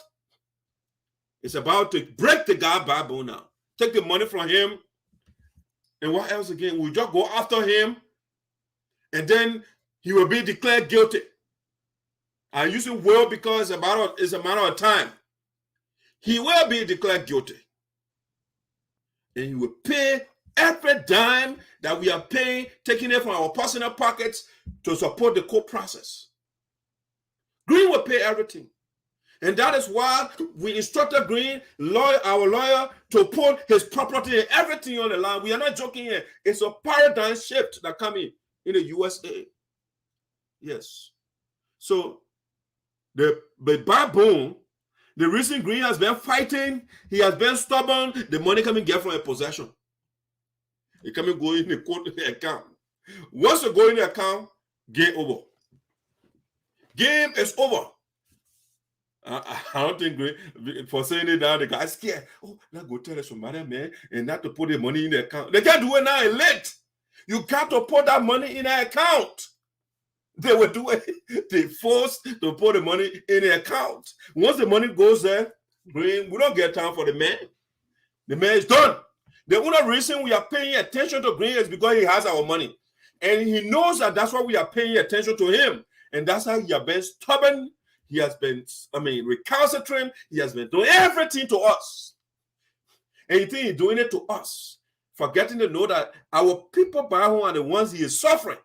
is about to break the guy backbone now. Take the money from him. And what else again? We'll just go after him. And then he will be declared guilty. I use it well because it's a matter of time. He will be declared guilty. And he will pay every dime that we are paying, taking it from our personal pockets to support the court process. Green will pay everything. And that is why we instructed Green, our lawyer, to put his property and everything on the line. We are not joking here. It's a paradigm shift that coming in the USAA. Yes. So the backbone, the reason Green has been fighting, he has been stubborn, the money coming get from a possession. It coming go in the court account. Once you go in the account, game over. Game is over. I don't think for saying it now, the guy's scared. Oh, now go tell the Somalian man and not to put the money in the account. They can't do it now, it's late. You got to put that money in the account. They will do it. They forced to put the money in the account. Once the money goes there, we don't get time for the man. The man is done. The only reason we are paying attention to Green is because he has our money. And he knows that that's why we are paying attention to him. And that's how he has been stubborn. He has been, recalcitrant. He has been doing everything to us. And you think he's doing it to us, forgetting to know that our people back home are the ones he is suffering.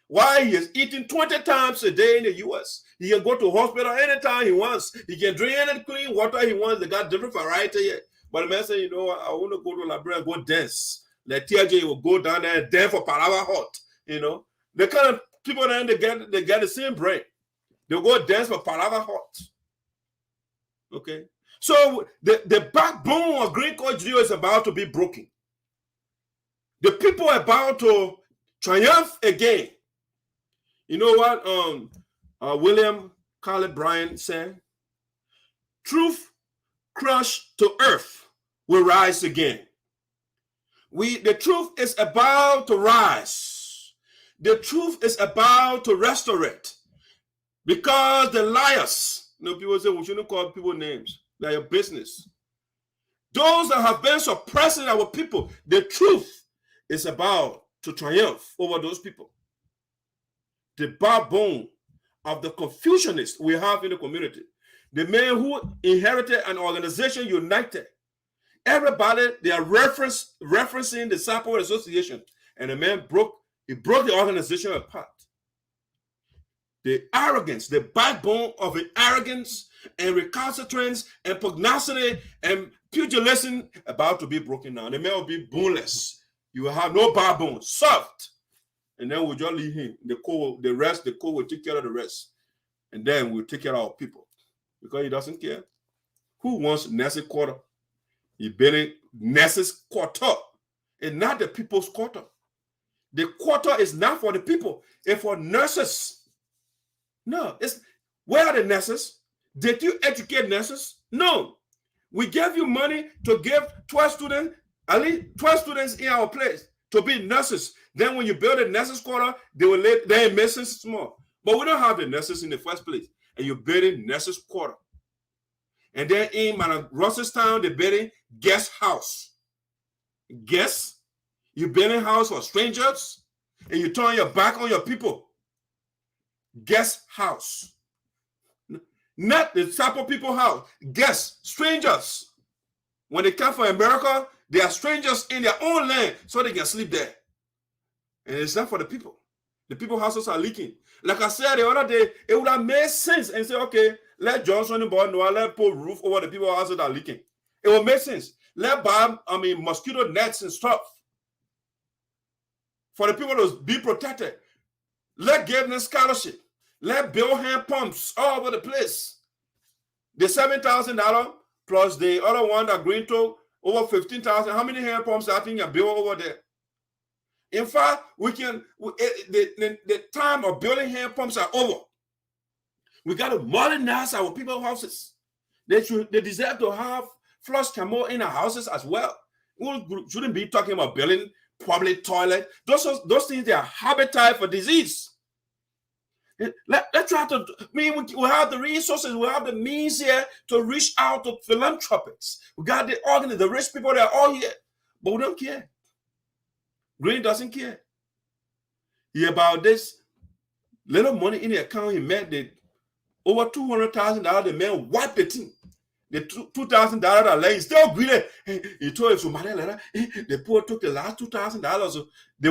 Why he is eating 20 times a day in the U.S. He can go to hospital anytime he wants. He can drink any clean water he wants. They got different variety here. But the man said, you know, I want to go to Liberia and go dance. Like TJ will go down there and dance for Palava Hot. You know, the kind of people there, they get the same brain. They'll go dance for Palava Hot. Okay. So the backbone of Green Code Geo is about to be broken. The people are about to triumph again. You know what William Caleb Bryan said? Truth crushed to earth will rise again. The truth is about to rise. The truth is about to restore it. Because the liars, people say we shouldn't call people names. They're your business. Those that have been suppressing our people, the truth is about to triumph over those people. The backbone of the Confucianists we have in the community. The men who inherited an organization united. Everybody, they are referencing the SARPO Association. And the man broke the organization apart. The arrogance, the backbone of the arrogance and recalcitrance and pugnacity and pugilism about to be broken down. The man will be boneless. You will have no backbone, soft. And then we'll just leave him. The co will take care of the rest. And then we'll take care of our people. Because he doesn't care. Who wants Nessie quarter? He building Nessie's quarter. It's not the people's quarter. The quarter is not for the people. It's for nurses. No, where are the nurses? Did you educate nurses? No. We gave you money to give 12 students, at least 12 students in our place to be nurses. Then when you build a nurses quarter, they're missing small. But we don't have the nurses in the first place. And you're building nurses quarter. And then in Russellstown, they're building guest house. Guests? You're building house for strangers and you turn your back on your people. Guest house. Not the SARPO people house. Guests, strangers. When they come from America, they are strangers in their own land so they can sleep there. And it's not for the people. The people houses are leaking. Like I said the other day, it would have made sense and say, okay, let Johnson and Boy know, let put roof over the people houses that are leaking. It would make sense. Let buy, mosquito nets and stuff for the people to be protected. Let give them scholarship. Let build hand pumps all over the place. The $7,000 plus the other one that Green took over $15,000. How many hand pumps I think are built over there? In fact, the time of building hand pumps are over. We got to modernize our people's houses. They deserve to have flush camel in our houses as well. We shouldn't be talking about building public toilet. Those things, they are habitat for disease. Let's try to, we have the resources, we have the means here to reach out to philanthropists. We got the organizers, the rich people, they're all here. But we don't care. Green doesn't care. He about this little money in the account he made, over $200,000, the man wiped the thing. The $2,000 that lay, still greedy. He told somebody later, the poor took the last $2,000. So they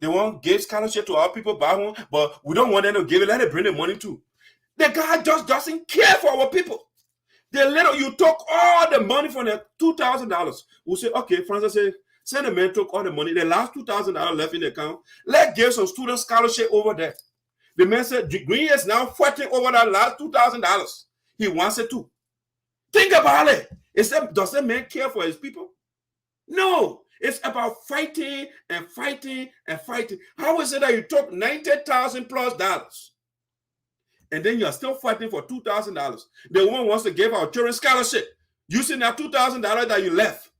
want give scholarship to our people back home, but we don't want them to give it. Let it bring the money too. The guy just doesn't care for our people. You took all the money from the $2,000. We say, okay, Francis said, send the man took all the money. The last $2,000 left in the account. Let's give some student scholarship over there. The man said, Green is now fighting over that last $2,000. He wants it too. Think about it. Does that man care for his people? No. It's about fighting and fighting and fighting. How is it that you took $90,000 plus and then you're still fighting for $2,000? The woman wants to give our children scholarship using that $2,000 that you left.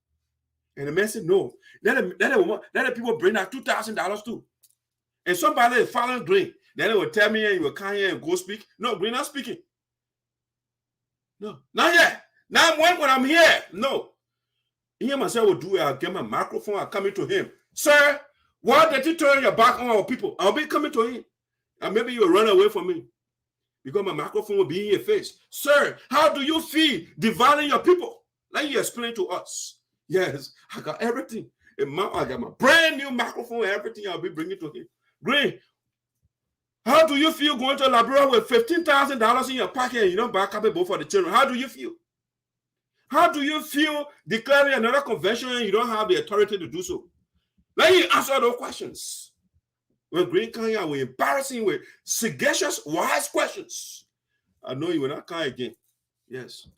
And the man said, no. Let the people bring that $2,000 too. And somebody is following Green. Then they will tell me and you will come here and go speak. No, Green not speaking. No, not yet. Now when I'm here, no. He myself will do it. I'll get my microphone. I'll come into him. Sir, why did you turn your back on our people? I'll be coming to him. And maybe you'll run away from me. Because my microphone will be in your face. Sir, how do you feel dividing your people? Let you explain to us. Yes, I got everything. I got my brand new microphone, everything I'll be bringing to him. Green, how do you feel going to Liberia with $15,000 in your pocket and you don't buy a copy book for the children? How do you feel? How do you feel declaring another convention and you don't have the authority to do so? Let you answer those questions. When Green come here, we're embarrassing with sagacious, wise questions. I know you will not come again. Yes.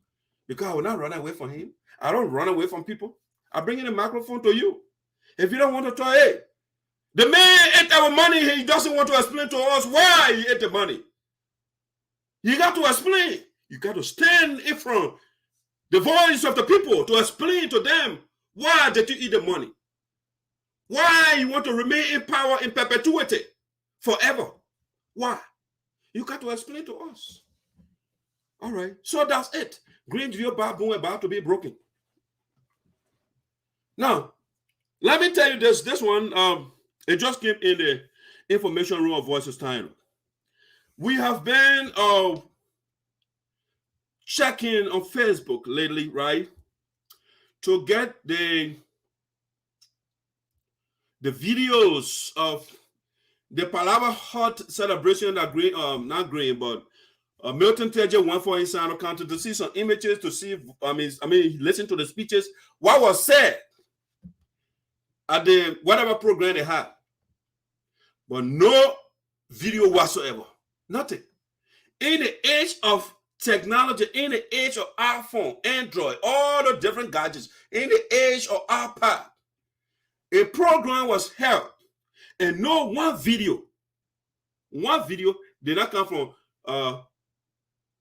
Because I will not run away from him. I don't run away from people. I bring in the microphone to you. If you don't want to talk, hey, the man ate our money. He doesn't want to explain to us why he ate the money. You got to explain. You got to stand in front the voice of the people to explain to them why did you eat the money? Why you want to remain in power in perpetuity forever? Why? You got to explain to us. All right. So that's it. Greenville baboon about to be broken. Now, let me tell you this one. It just came in the information room of Voices Time. We have been checking on Facebook lately, right? To get the videos of the Palava Hot celebration that not Green, but Milton Teje went for his Sino County to see some images, to see, listen to the speeches, what was said at the whatever program they had. But no video whatsoever. Nothing. In the age of technology, in the age of iPhone, Android, all the different gadgets, in the age of iPad, a program was held, and no one video did not come from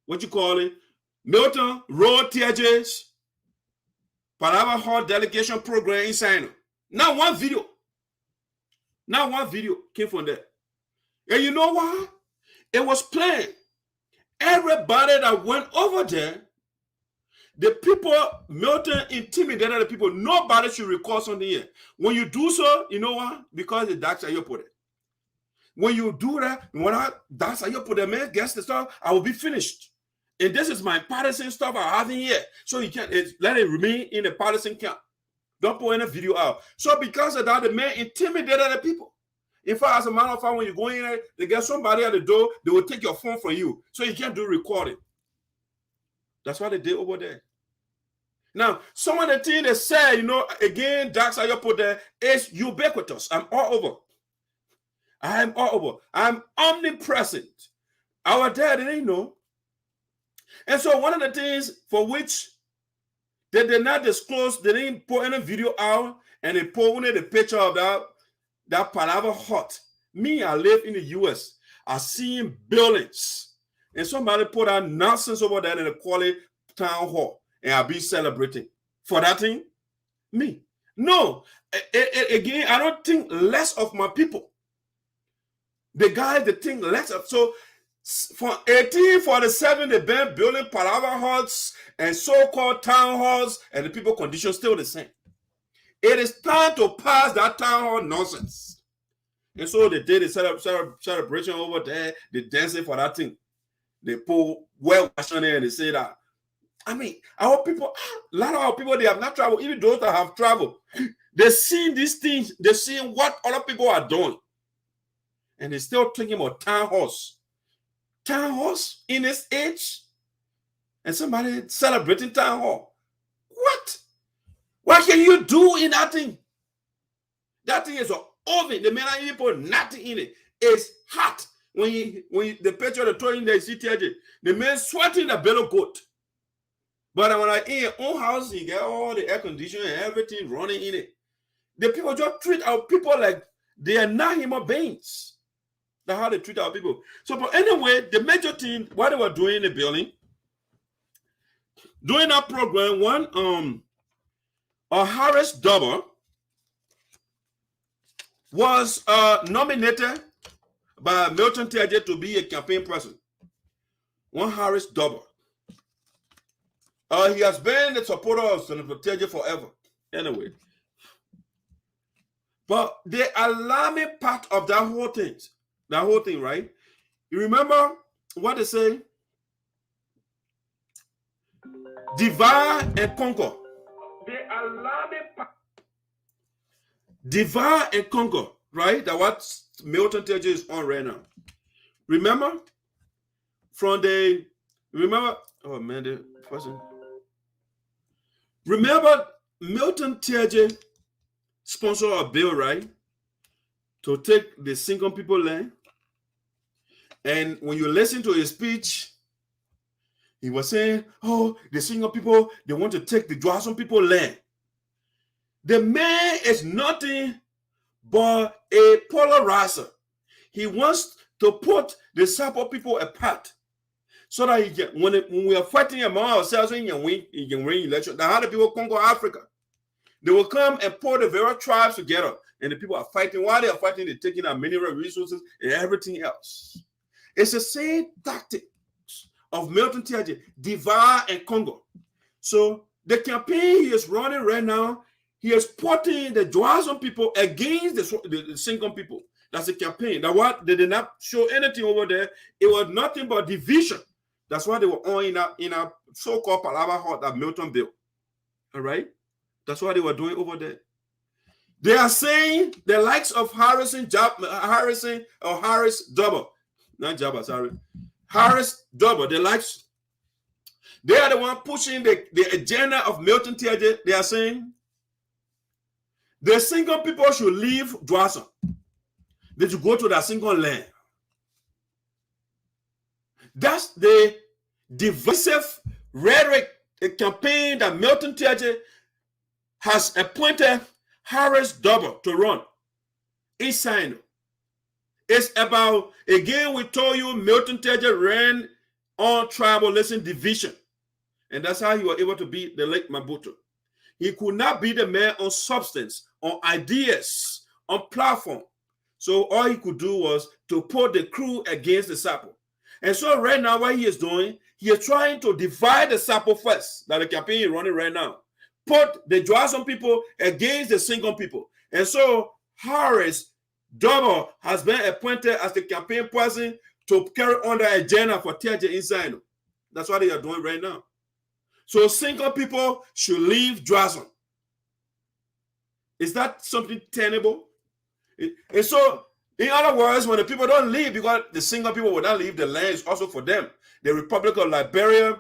what you call it, Milton Road TJ's Palava Hall delegation program in China. Not one video came from there. And you know why? It was planned. Everybody that went over there, the people, Milton intimidated the people. Nobody should record something here. When you do so, you know why? Because the dark side you put it. When you do that, that's how you put the man against the stuff, I will be finished. And this is my partisan stuff I have in here. So you can't let it remain in the partisan camp. Don't put any video out. So because of that, the man intimidated the people. In fact, as a matter of fact, when you go in there, they get somebody at the door, they will take your phone from you. So you can't do recording. That's what they did over there. Now, some of the things they say, again, that's how you put there, is ubiquitous. I'm all over. I'm all over. I'm omnipresent. Our dad didn't know. And so one of the things for which they did not disclose, they didn't put any video out, and they put only the picture of that Palava Hut. Me, I live in the US. I seen buildings. And somebody put out nonsense over there and they call it town hall. And I'll be celebrating. For that thing, me. No. Again, I don't think less of my people. The guys, they think less of. So, from 1847, they've been building Palava huts and so-called town halls, and the people condition still the same. It is time to pass that town hall nonsense. And so they did a celebration over there. They dancing for that thing. They put well-washing there and they say that. Our people, a lot of our people, they have not traveled. Even those that have traveled, they seen these things. They seen what other people are doing. And they're still thinking about town halls. Town halls in this age? And somebody celebrating town hall. What? What can you do in that thing? That thing is an oven. The man even put nothing in it. It's hot. When the picture of the toy in there, you see the man sweating the belly goat. But when I in your own house, you get all the air conditioning and everything running in it. The people just treat our people like they are not human beings. That's how they treat our people. So, but anyway, the major thing, what they were doing in the building, during that program, one, Harris Dubber was nominated by Milton Teje to be a campaign person. One Harris Dubber. He has been a supporter of Senator Teje forever. Anyway. But the alarming part of that whole thing, right? You remember what they say? Divide and conquer. The alarming part. Divide and conquer, right? That's what Milton Teje is on right now. Remember? Oh man, the person. Remember Milton Teje sponsored a bill, right? To take the single people land. And when you listen to his speech, he was saying, oh, the single people, they want to take the Johnson people land. The man is nothing but a polarizer. He wants to put the SARPO people apart. So that he can, when we are fighting among ourselves, he can win election. That's how the people conquer Africa. They will come and pull the various tribes together, and the people are fighting. While they are fighting, they're taking our mineral resources and everything else. It's the same tactic of Milton Teje, divide and conquer. So the campaign he is running right now, he is putting the Joazon people against the Singon people. That's a campaign. That what they did not show anything over there. It was nothing but division. That's why they were on in a so-called Palava Hut that Milton built. All right? That's what they were doing over there. They are saying the likes of Harris Double, not Jabba, sorry. Harris Double, the likes, they are the one pushing the agenda of Milton Tiaje. They are saying the Singon people should leave Joazon. They should go to the Singon land. That's the divisive rhetoric campaign that Milton Tiaje has appointed Harris Double to run. It's SINOE. It's about, again, we told you Milton Tiaje ran on tribalism division. And that's how he was able to beat the late Mabutu. He could not be the man on substance, on ideas, on platform. So all he could do was to put the crew against the SARPO. And so right now what he is doing, he is trying to divide the SARPO first, that the campaign is running right now. Put the Joazon people against the Singon people. And so Harris Double has been appointed as the campaign person to carry on the agenda for Tiaje inside. That's what they are doing right now. So Singon people should leave Joazon. Is that something tenable? And so, in other words, when the people don't leave, because the Singon people will not leave, the land is also for them. The Republic of Liberia,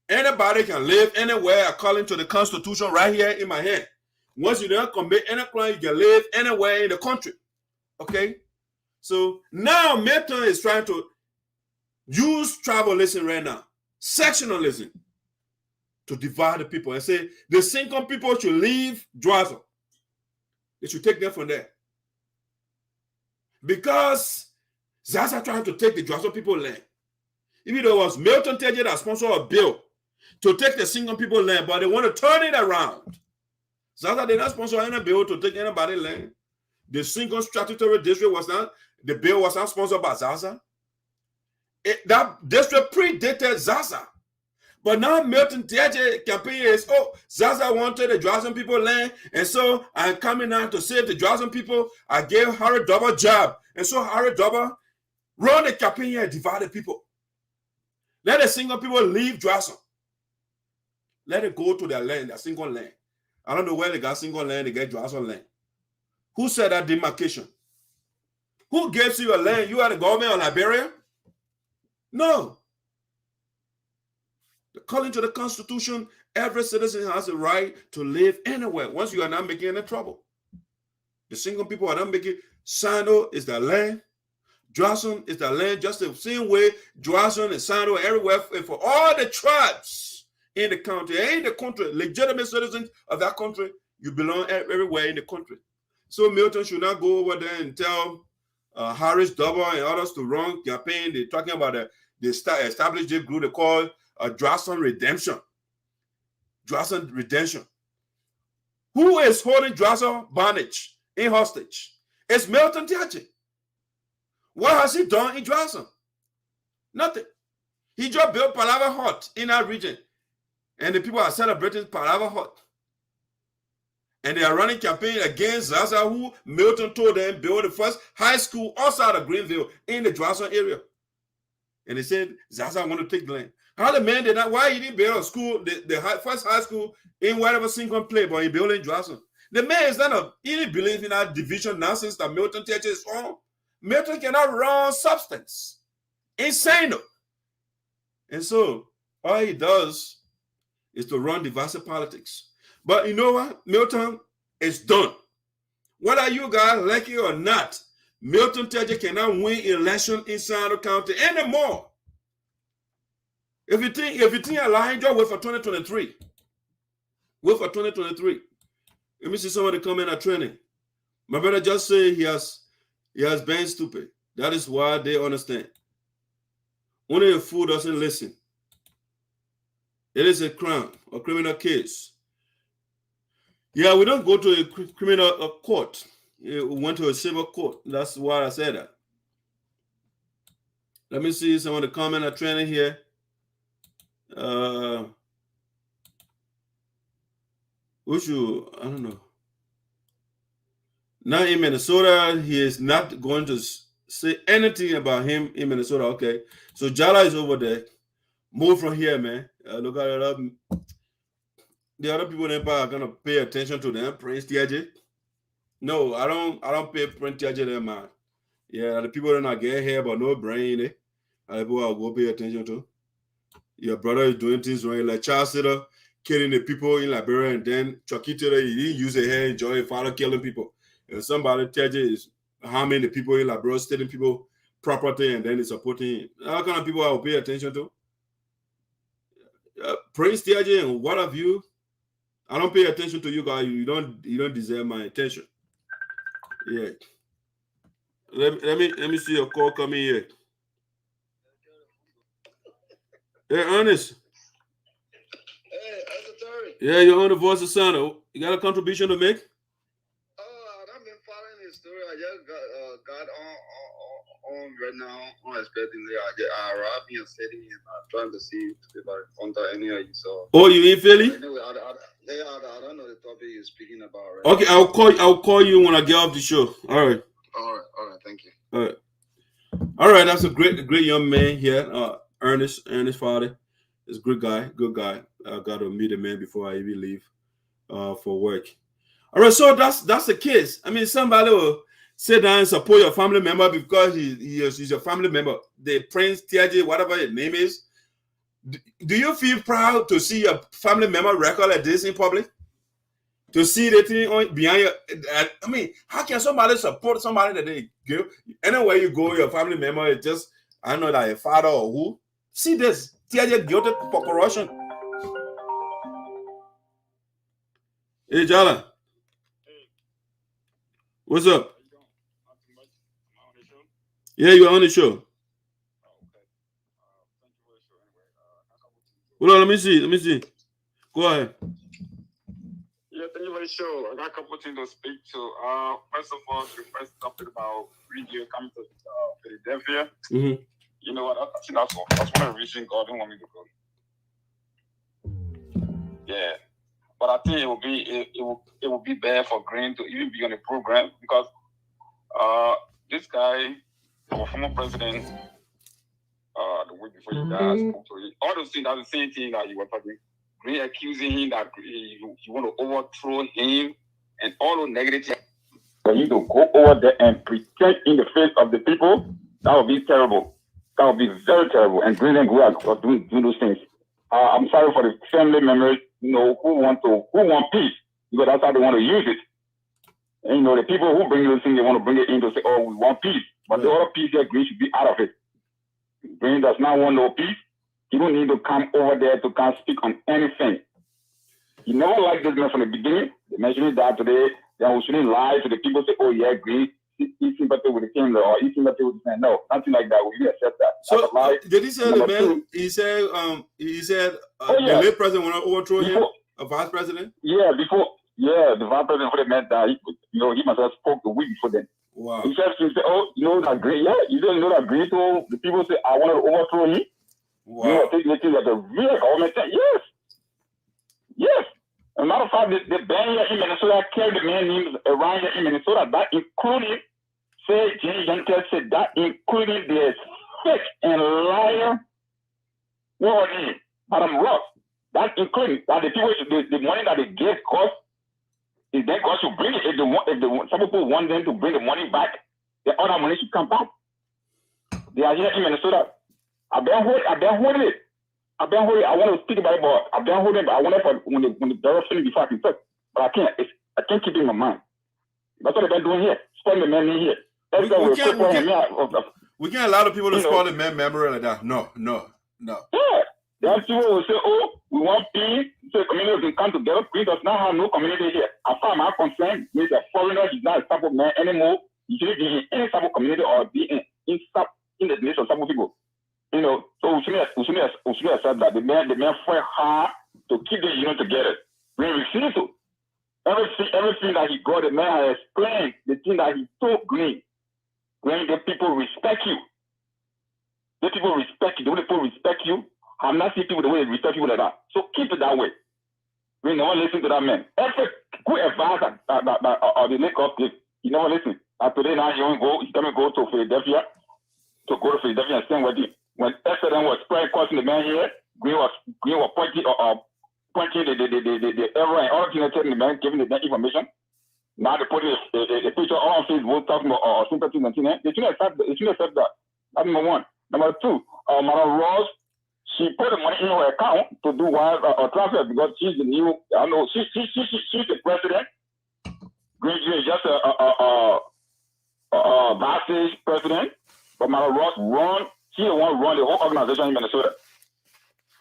anybody can live anywhere according to the Constitution right here in my hand. Once you don't commit any crime, you can live anywhere in the country. Okay? So now Milton is trying to use tribalism right now, sectionalism, to divide the people and say the Singon people should leave Joazon. They should take them from there. Because Zaza trying to take the Joazon people land. Even though it was Milton Tiaje that sponsored a bill to take the Singon people land, but they want to turn it around. Zaza did not sponsor any bill to take anybody land. The Singon statutory district was not, the bill was not sponsored by Zaza. That district predated Zaza. But now Milton Tiaje campaign is, oh, Zaza wanted the Joazon people land, and so I'm coming out to save the Joazon people. I gave Harry Double a job. And so Harry Double run the campaign and divide the people. Let the Singon people leave Joazon. Let it go to their land, their Singon land. I don't know where they got Singon land, they get Joazon land. Who said that demarcation? Who gives you a land? You are the government of Liberia? No. According to the Constitution, every citizen has a right to live anywhere once you are not making any trouble. The Singon people are not making. SINOE is the land. Joazon is the land, just the same way Joazon and SINOE everywhere, and for all the tribes in the country, and in the country, legitimate citizens of that country, you belong everywhere in the country. So Milton should not go over there and tell Harris Double and others to run campaign. They're talking about the established group they call Joazon Redemption. Joazon Redemption. Who is holding Joazon bondage in hostage? It's Milton Tiaje. What has he done in Joazon? Nothing. He just built Palava Hut in our region. And the people are celebrating Palava Hut. And they are running campaign against Zaza, who Milton told them build the first high school outside of Greenville in the Joazon area. And they said, Zaza want to take the land. How the man did not, why he didn't build a school, the first high school in whatever Singon play, but he built in Joazon. The man is not he didn't believe in that division nonsense that Milton Tiaje is on. Milton cannot run substance. Insane. And so all he does is to run divisive politics. But you know what? Milton is done. Whether you guys like it or not, Milton Tiaje cannot win election in SINOE County anymore. If you think Elijah, wait for 2023. Wait for 2023. Let me see somebody come in at training. My brother just say he has been stupid. That is why they understand. Only a fool doesn't listen. It is a crime, a criminal case. Yeah, we don't go to a criminal court. We went to a civil court. That's why I said that. Let me see someone to comment at training here. I don't know. Now in Minnesota, he is not going to say anything about him in Minnesota. Okay, so Jala is over there. Move from here, man. Look at the other people in Empire are gonna pay attention to them. Prince TJ. No, I don't pay Prince TJ them, man. Yeah, the people that not get here but no brain, eh? People I'll go pay attention to. Your brother is doing things wrong, like Charles Sitter killing the people in Liberia, and then Chucky Taylor, he didn't use a hair, enjoy a father killing people. And somebody TJ is harming the people in Liberia, stealing people property, and then he's supporting him. That kind of people I will pay attention to. Prince TJ, and what have you? I don't pay attention to you guys. You don't deserve my attention. Yeah. Let me see your call coming here. Hey, Ernest. Hey, ESOTERIC. Yeah, you're on the Voice of SINOE. You got a contribution to make? I've been following his story. I just got on right now, unexpectedly. I arrived in the city and I'm trying to see if I contact any of you. So. Oh, you in Philly? Anyway, I don't know the topic you're speaking about. Right? Okay, I'll call you when I get off the show. All right. All right. Thank you. All right. That's a great young man here. Ernest father. He's a good guy. I got to meet the man before I even leave for work. All right, so that's the case. I mean, somebody will sit down and support your family member because he's your family member. The Prince TJ, whatever his name is. Do you feel proud to see your family member record like this in public? To see the thing on behind your, I mean, how can somebody support somebody that they give? Anywhere you go, your family member is just, I don't know, like a father or who. See this, TJ guilty for corruption. Hey, Jala. Hey. What's up? How you doing? Nothing much. Am I on the show? Yeah, you're on the show. Oh, okay. Thank you for the show anyway. Hold on, let me see. Go ahead. Yeah, thank you for the show. I got a couple of things to speak to. First of all, the first topic about GREENE coming to Philadelphia. Mm-hmm. You know what? I think that's one of the reasons God didn't want me to go. Yeah, but I think it will be bad for GREENE to even be on the program because this guy, our former president, the week before he died, spoke to him. All those things are the same thing that you were talking. GREENE accusing him that you want to overthrow him and all those negative. For you to go over there and pretend in the face of the people, that would be terrible. That would be very terrible. And GREENE and GREENE are doing those things. I'm sorry for the family members, who want peace, because that's how they want to use it. And the people who bring those things, they want to bring it in to say, oh, we want peace. But the other peace there, GREENE should be out of it. GREENE does not want no peace. You don't need to come over there to come speak on anything. You never liked this man from the beginning. They mentioned that today. Then we shouldn't lie to the people. Say, "Oh yeah, GREENE, he's sympathy with the king, or he's sympathy with the man." No, nothing like that. We didn't accept that. So did he say the man? He said the late president want to overthrow him, a vice president. Yeah, the vice president for the man that he must have spoke the week before then. Wow. He said, "Oh, that GREENE? Yeah, you don't know that GREENE told the people say I want to overthrow him." Wow. Taking it like a real government. Yes. As a matter of fact, the band here in Minnesota carried the man names around here in Minnesota. That including, James Yankel said, that including the fake and liar, what was it? Madam Ross. That including that the people, the money that they gave God, if then God should bring it. If some people want them to bring the money back, the other money should come back. They are here in Minnesota. I've been holding it. I want to speak about it, but I've been holding it. But I want it when the barrel finish before I can talk. But I can't. I can't keep it in my mind. That's what they've been doing here. Spoiling the man in here. We can't allow the people to spoil the man memory like that. No. Yeah. Then people will say, "Oh, we want peace." So the community can come together. GREENE does not have no community here. As far as I'm concerned, he's a foreigner. He's not a type of man anymore. He shouldn't be in any type of community or be in the nation of some people. So we shouldn't accept that. The man fought hard to keep the union together. We refuse to. Everything that he got, the man has explained the thing that he told GREENE. GREENE, the people respect you. The people respect you. The way people respect you, I'm not seeing people the way they respect people like that. So keep it that way. We never listen to that man. Every good advice that the lake up, You never listen. Today now you come and go to Philadelphia, and stand with you. When SLM was spread crossing the man here, Green was pointing the error and all telling the man, giving the man information. Now they put a picture on Facebook talking about sympathy and things. They shouldn't accept that. That's number one. Number two, Madam Ross, she put the money in her account to do wire transfer because she's the new. I know she's the president. Green is just a vice president, but Madam Ross she's the one run the whole organization in Minnesota.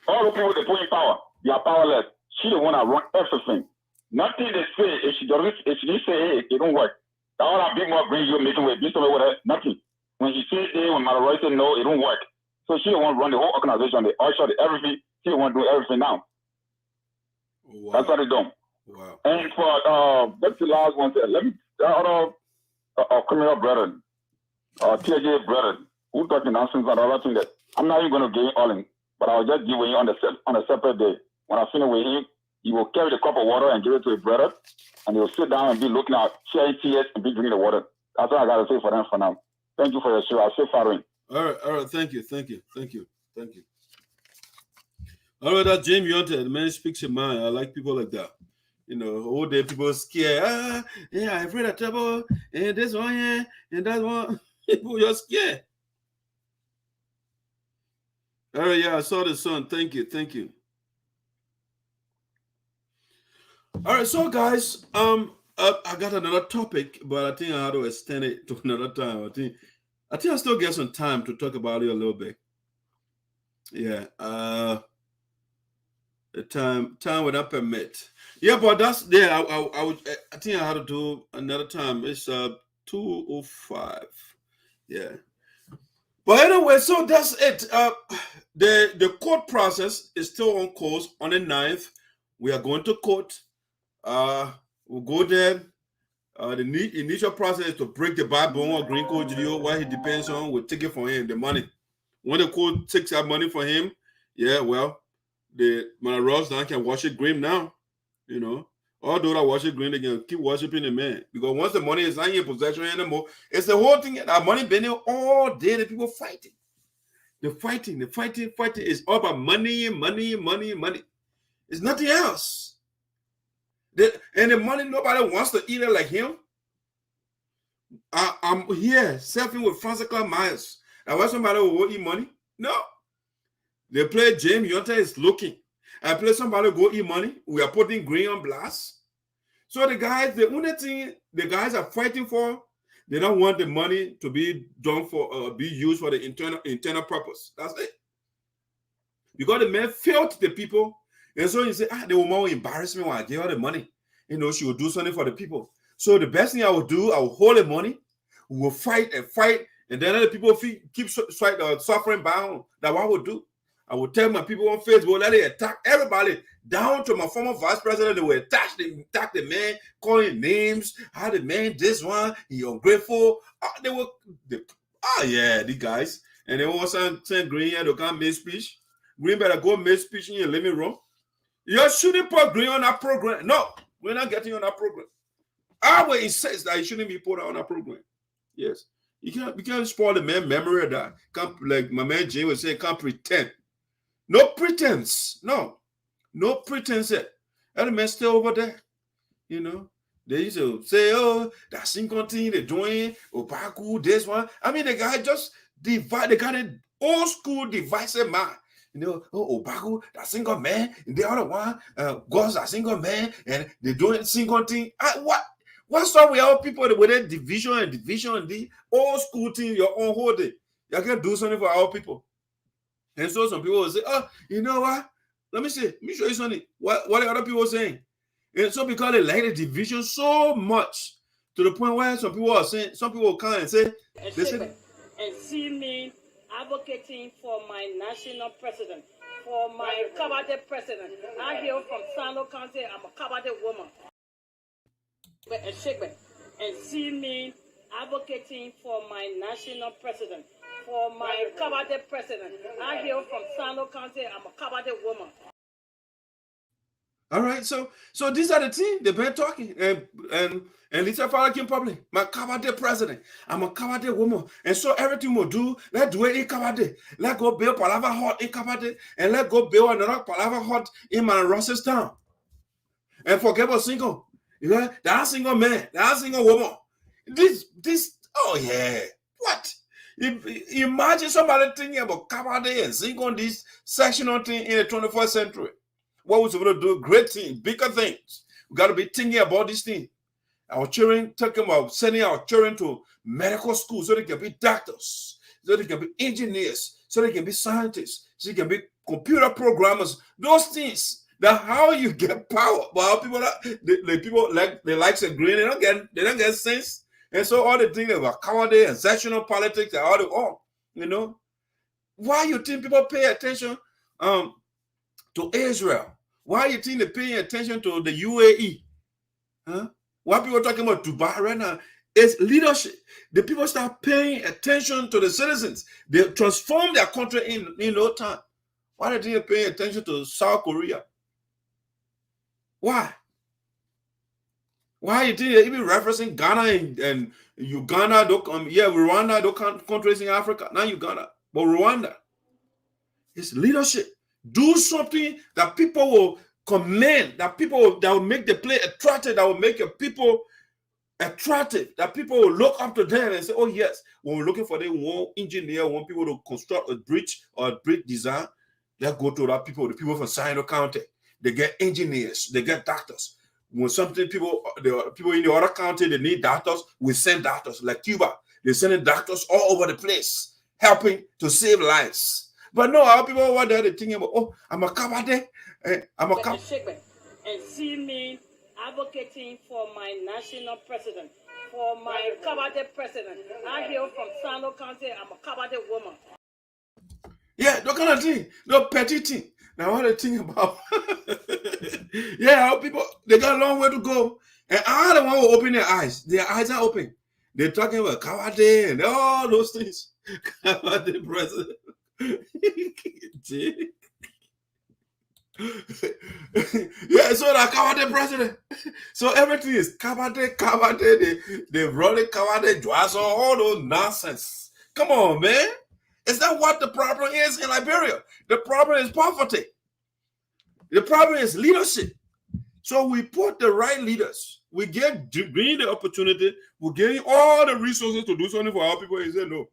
All the people they put in power, they are powerless. She's the one that run everything. Nothing they say, if she didn't say, hey, it don't work. All that big more Green you're making with this or whatever, nothing. When she says A, when Madam Roy said no, it don't work. So she the one run the whole organization, they usher everything, she the one do everything now. Wow. That's what they do. Wow. And for that's the last one. Let me criminal brethren, TJ brethren, who talking nonsense and other things that I'm not even going to get all in, but I'll just give you on a separate day. When I finish with him, he will carry the cup of water and give it to his brother, and he'll sit down and be looking at sharing tears and be drinking the water. That's all I got to say for them for now. Thank you for your show. I'll stay following. All right. Thank you. All right, that James Yonte, the man speaks your mind. I like people like that. You know, all day people scared. Yeah, I've read a trouble, and this one, yeah, and that one. People just scared. All right, yeah, I saw the sun. Thank you. All right, so guys, I got another topic, but I think I have to extend it to another time. I think I still get some time to talk about it a little bit. Yeah, the time will not permit. Yeah, but that's I think I had to do another time. It's 2:05. Yeah. But anyway, so that's it. The court process is still on course. On the 9th, we are going to court. We'll go there. The initial process is to break the backbone of Green Code Julio. What he depends on, we'll take it from him, the money. When the court takes that money from him, yeah, well, the Ross now can worship Green now. You know, all those that worship Green, they can keep worshiping the man. Because once the money is not in your possession anymore, it's the whole thing. That money been there all day, the people fighting. The fighting is all about money. It's nothing else. And the money, nobody wants to eat it like him. I'm here surfing with Francois Myers. I want somebody who will eat money. No. They play James Yonta is looking. I play somebody who go eat money. We are putting Green on blast. So the only thing the guys are fighting for, they don't want the money to be done for, be used for the internal purpose. That's it. Because the man failed the people. And so you say, the woman will embarrass me when I give her the money. You know, she will do something for the people. So the best thing I will do, I will hold the money. We will fight, and then the people keep suffering bound. That's what I will do. I will tell my people on Facebook, let they attack everybody, down to my former vice president. They will attack the man, calling names. How the man this one, he ungrateful. These guys. And they want to send Green here to come make speech. Green better go make speech in your living room. You shouldn't put Green on that program. No, we're not getting on that program. I will insist that he shouldn't be put on that program. Yes. You can't spoil the man's memory of that. Like my man Jay was saying, can't pretend. No pretense. No pretense. And the man still over there. You know. They used to say, oh, that single thing they're doing, Obaku, this one. I mean, the guy just divide. They got an old school divisive mind. You know, Obaku, that single man, and the other one, God's a single man, and they're doing single thing. What's up with all people with that division and the old school thing, your own whole day? You can do something for our people. And so some people will say, oh, you know what? Let me show you something. What are other people saying? And so because they like the division so much, to the point where some people will come and say, and see me advocating for my national president, for my cabinet president. I hail from Sano County. I'm a cabinet woman. And see me advocating for my national president, for my cabinet president. I hail from Sano County. I'm a cabinet woman. All right, so these are the team. They've been talking, and And Lisa Falakin public, my Kabade president. I'm a Kabade woman. And so everything we'll do, let's do it in Kabade. Let's go build Palava Hut in Kabade. And let's go build another Palava Hut in my Ross's town. And forget about single. You know, that single man, that single woman. This, oh yeah. What? Imagine somebody thinking about Kabade and single this sectional thing in the 21st century. What we're supposed to do? Great things, bigger things. We got to be thinking about this thing. Our children, talking about sending our children to medical school so they can be doctors, so they can be engineers, so they can be scientists, so they can be computer programmers. Those things. That's how you get power. But how people, the people like the likes of Green, they don't get sense. And so all the things about cowardice and sectional politics are all you know. Why you think people pay attention to Israel? Why you think they pay attention to the UAE? Huh? Why people talking about Dubai right now? It's leadership. The people start paying attention to the citizens. They transform their country in no time. Why do they pay attention to South Korea? Why? Why you think they even referencing Ghana and Uganda? Rwanda, those countries in Africa, not Uganda, but Rwanda. It's leadership. Do something that people will commend, that will make the play attractive, that will make your people attractive, that people will look up to them and say, oh yes, when we're looking for them, one engineer, one people to construct a bridge or a bridge design, let's go to that people, the people from SINOE County. They get engineers, they get doctors. When something people in the other county, they need doctors, we send doctors, like Cuba. They're sending doctors all over the place, helping to save lives. But no, our people over there, they're thinking about, oh, I'm a Kabade. I'm a Kabade. And see me advocating for my national president, for my Kabade president. I hail from SAILY County. I'm a Kabade woman. Yeah, that kind of thing. No petty thing. Now, what they think about? Yeah, our people, they got a long way to go. And I don't want to open their eyes. Their eyes are open. They're talking about Kabade and all those things. Kabade president. Yeah, so the Kabade president. So everything is Kabade. They run it, Kabade, Dwaso, all those nonsense. Come on, man. Is that what the problem is in Liberia? The problem is poverty. The problem is leadership. So we put the right leaders. We give Green the opportunity. We give all the resources to do something for our people. He said, no.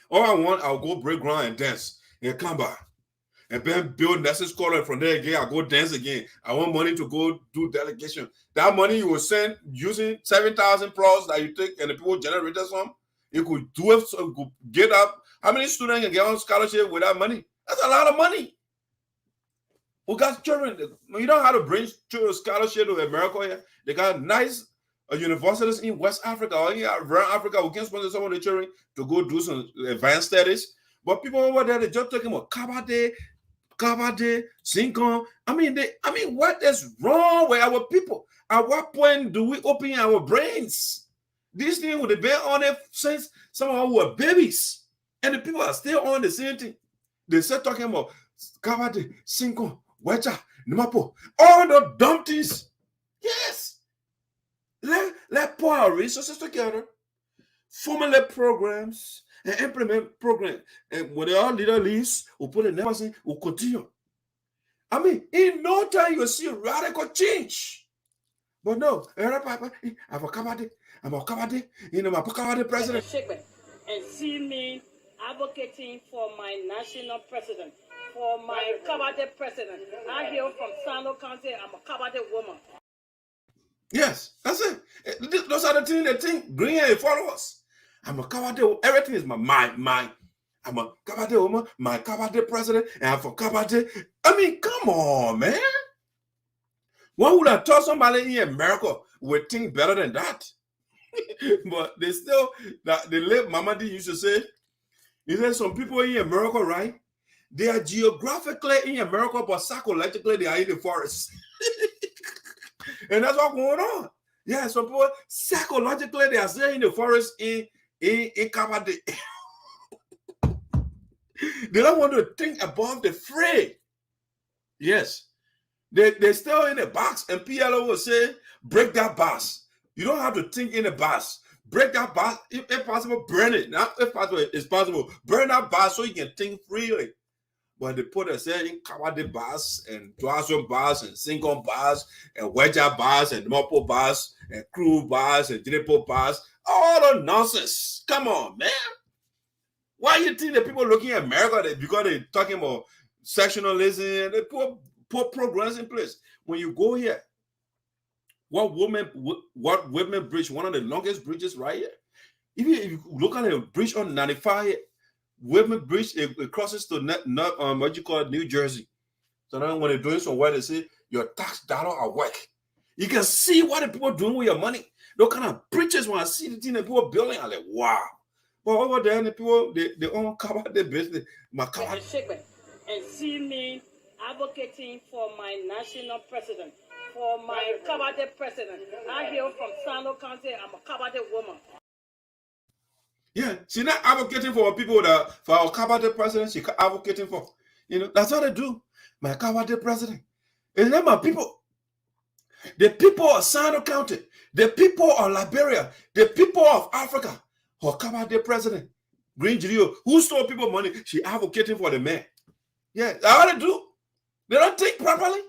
All I want, I'll go break ground and dance and come back. And then build nursing school, and from there again, I'll go dance again. I want money to go do delegation. That money you will send using 7,000 plus that you take and the people generate some. You could do it, so you could get up. How many students can get on scholarship without money? That's a lot of money. We got children. You don't have to bring scholarship to America here. They got nice universities in West Africa or around Africa. We can sponsor some of the children to go do some advanced studies. But people over there, they're just talking about Kabade, Sinkon. I mean, what is wrong with our people? At what point do we open our brains? This thing would have been on it since some of us were babies. And the people are still on the same thing. They start talking about Kabade, Sinkon, Wecha, Numapo, all the dumb things. Yes. Let's put our resources together, formulate programs, and implement programs. And when our leader leaves, we'll put a never in, we'll continue. I mean, in no time, you'll see radical change. But no, I'm a Kabade, you know, my Kabade president. And see me advocating for my national president, for my Kabade president. I hail from SAILY County. I'm a Kabade woman. Yes, that's it. Those are the things they think Green and followers. I'm a Kabade. Everything is my. I'm a Kabade woman, my Kabade president, and I'm for Kabade. I mean, come on, man. One would have thought somebody in America would think better than that. But they still, the late Mamadi used to say, he said some people in America, right? They are geographically in America, but psychologically they are in the forest. And that's what's going on. Yeah, some people psychologically they are still in the forest in Kabade. They don't want to think about the fray. Yes. They're still in the box, and PLO will say, break that box. You don't have to think in a bus. Break that bus. If possible, burn it. Now, if possible, it's possible. Burn that bus so you can think freely. But they put a saying, cover the bus and Dwasson bus and single bus and wedger bus and mopo bus and crew bus and triple bus. All the nonsense. Come on, man. Why you think the people looking at America because they're talking about sectionalism? They put programs in place. When you go here, what Women Bridge, one of the longest bridges right here. Even if you look at the bridge on 95 here, Women Bridge, it crosses to what you call New Jersey. So now when they're doing some work, they say your tax dollar at work. You can see what the people are doing with your money. Those kind of bridges, when I see the thing that people are building, I'm like, wow. But over there, the people, they all cover their business. And see me advocating for my national president, for my cabinet president. I hear from Sano County, I'm a cabinet woman. Yeah, she's not advocating for people for our cabinet president, she's advocating for. That's what they do. My cabinet president. It's not my people. The people of Sano County, the people of Liberia, the people of Africa, her cabinet president, Green GLEO, who stole people money, she advocating for the man. Yeah, that's what they do. They don't think properly.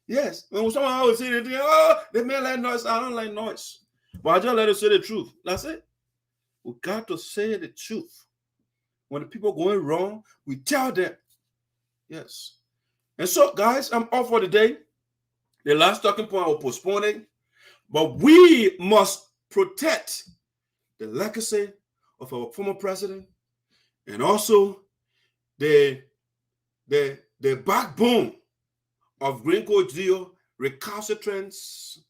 Yes. When someone always say, the man like noise, I don't like noise. But I just let her say the truth. That's it. We got to say the truth. When the people going wrong, we tell them. Yes. And so, guys, I'm off for the day. The last talking point I will postpone it. But we must protect the legacy of our former president and also the backbone of Green GLEO, recalcitrance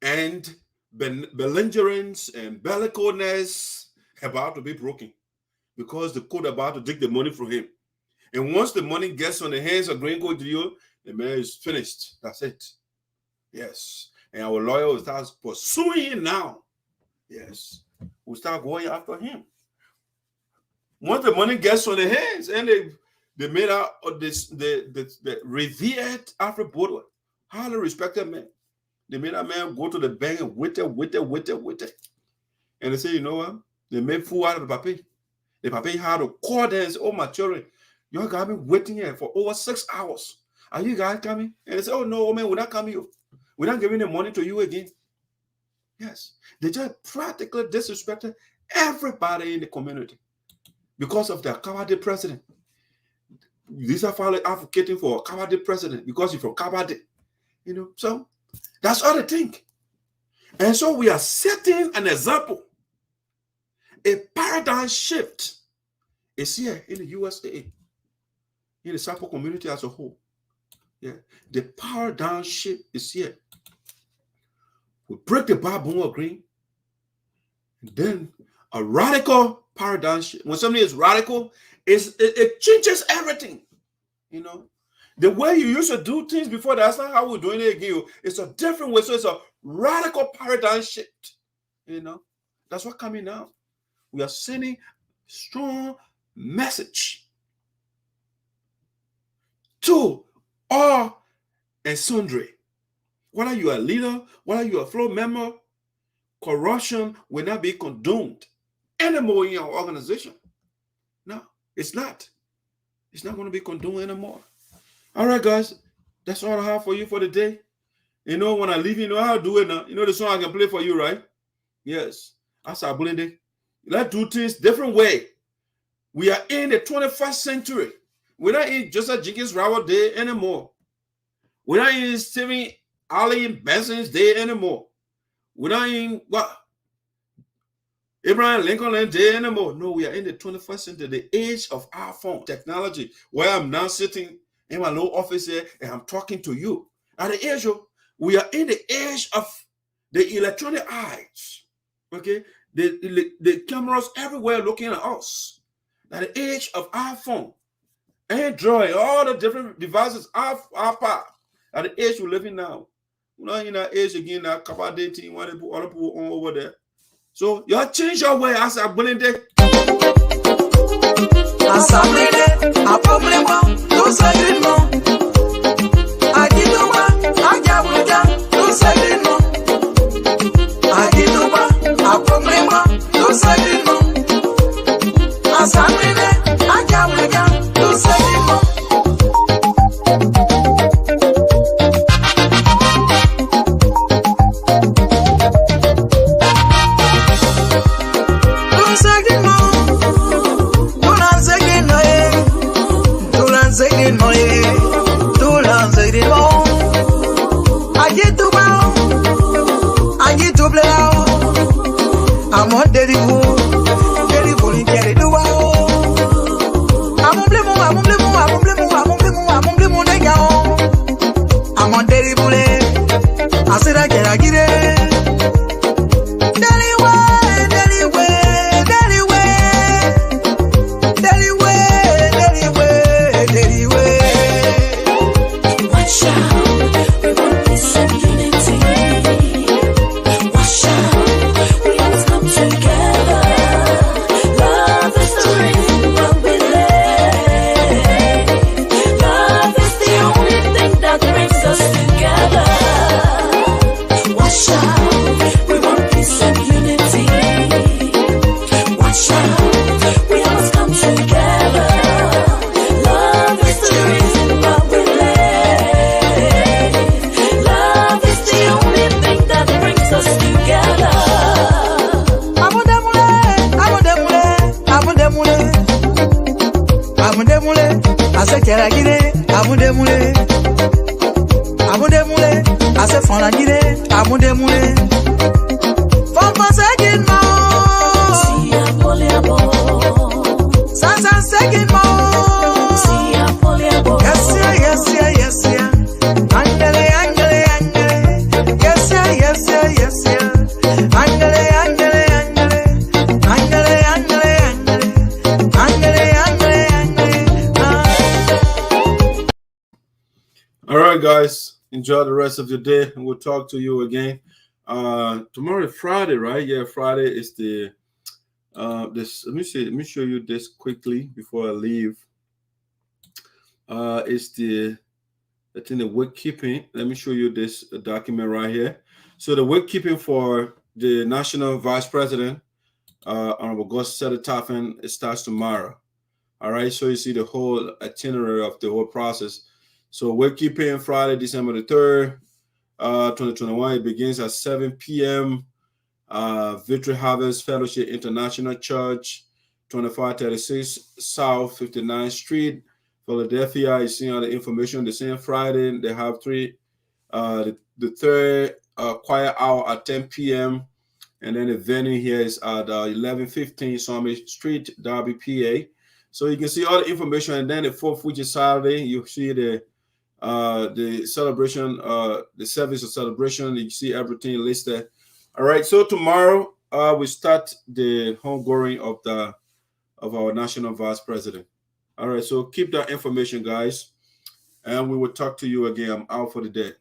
and belligerence and bellicose about to be broken because the code about to take the money from him. And once the money gets on the hands of Green GLEO, the man is finished. That's it. Yes. And our lawyer will start pursuing him now. Yes. We'll start going after him. Once the money gets on the hands, and they made out of this the revered Alfred Baldwin, highly respected man. They made that man go to the bank and wait it. And they say, you know what? They made fool out of the papi. The papi had to call them and say, oh, my children, you guys been waiting here for over 6 hours. Are you guys coming? And they say, oh, no, man, we're not coming. We're not giving the money to you again. Yes. They just practically disrespected everybody in the community because of their cowardly president. These are finally advocating for a cowardly president because he's from cowardly. So that's all they think. And so we are setting an example. A paradigm shift is here in the USAA, in the SARPO community as a whole. Yeah, the paradigm shift is here. We break the backbone of Green, and then a radical paradigm shift. When something is radical, it changes everything. The way you used to do things before, that's not how we're doing it again. It's a different way. So it's a radical paradigm shift. That's what's coming now. We are sending strong message to all and sundry. Whether you are a leader, whether you are a floor member, corruption will not be condoned anymore in your organization. No, it's not. It's not going to be condoned anymore. All right, guys, that's all I have for you for the day. When I leave, how to do it now. The song I can play for you, right? Yes. That's our blending. Let's do things different way. We are in the 21st century. We're not in Joseph Jenkins Roberts Day anymore. We're not in Stephen Ali Benson's day anymore. We're not in Abraham Lincoln Day anymore. No, we are in the 21st century, the age of iPhone technology, where I'm now sitting in my little office here and I'm talking to you. At the age of, we are in the age of the electronic eyes. Okay, the cameras everywhere looking at us. At the age of iPhone, Android, all the different devices, iPad. At the age we're living now, we're not in that age again. That couple of dating, what they put other people on over there. So y'all change your way as a blended. Guys, enjoy the rest of your day, and we'll talk to you again tomorrow is Friday, right? Yeah, Friday is the this. Let me show you this quickly before I leave. It's the wake keeping. Let me show you this document right here. So the wake keeping for the National Vice President, Honorable Senator Tarphen, it starts tomorrow. All right, so you see the whole itinerary of the whole process. So we're keeping Friday, December the 3rd, 2021. It begins at 7 p.m. Victory Harvest Fellowship International Church, 2536 South 59th Street, Philadelphia. You see all the information. The same Friday, they have the third choir hour at 10 p.m. And then the venue here is at 1115 Summit Street, Derby, PA. So you can see all the information. And then the fourth, which is Saturday, you see the celebration, the service of celebration. You see everything listed. All right. So tomorrow we start the homegoing of our national vice president. All right. So keep that information, guys, and we will talk to you again. I'm out for the day.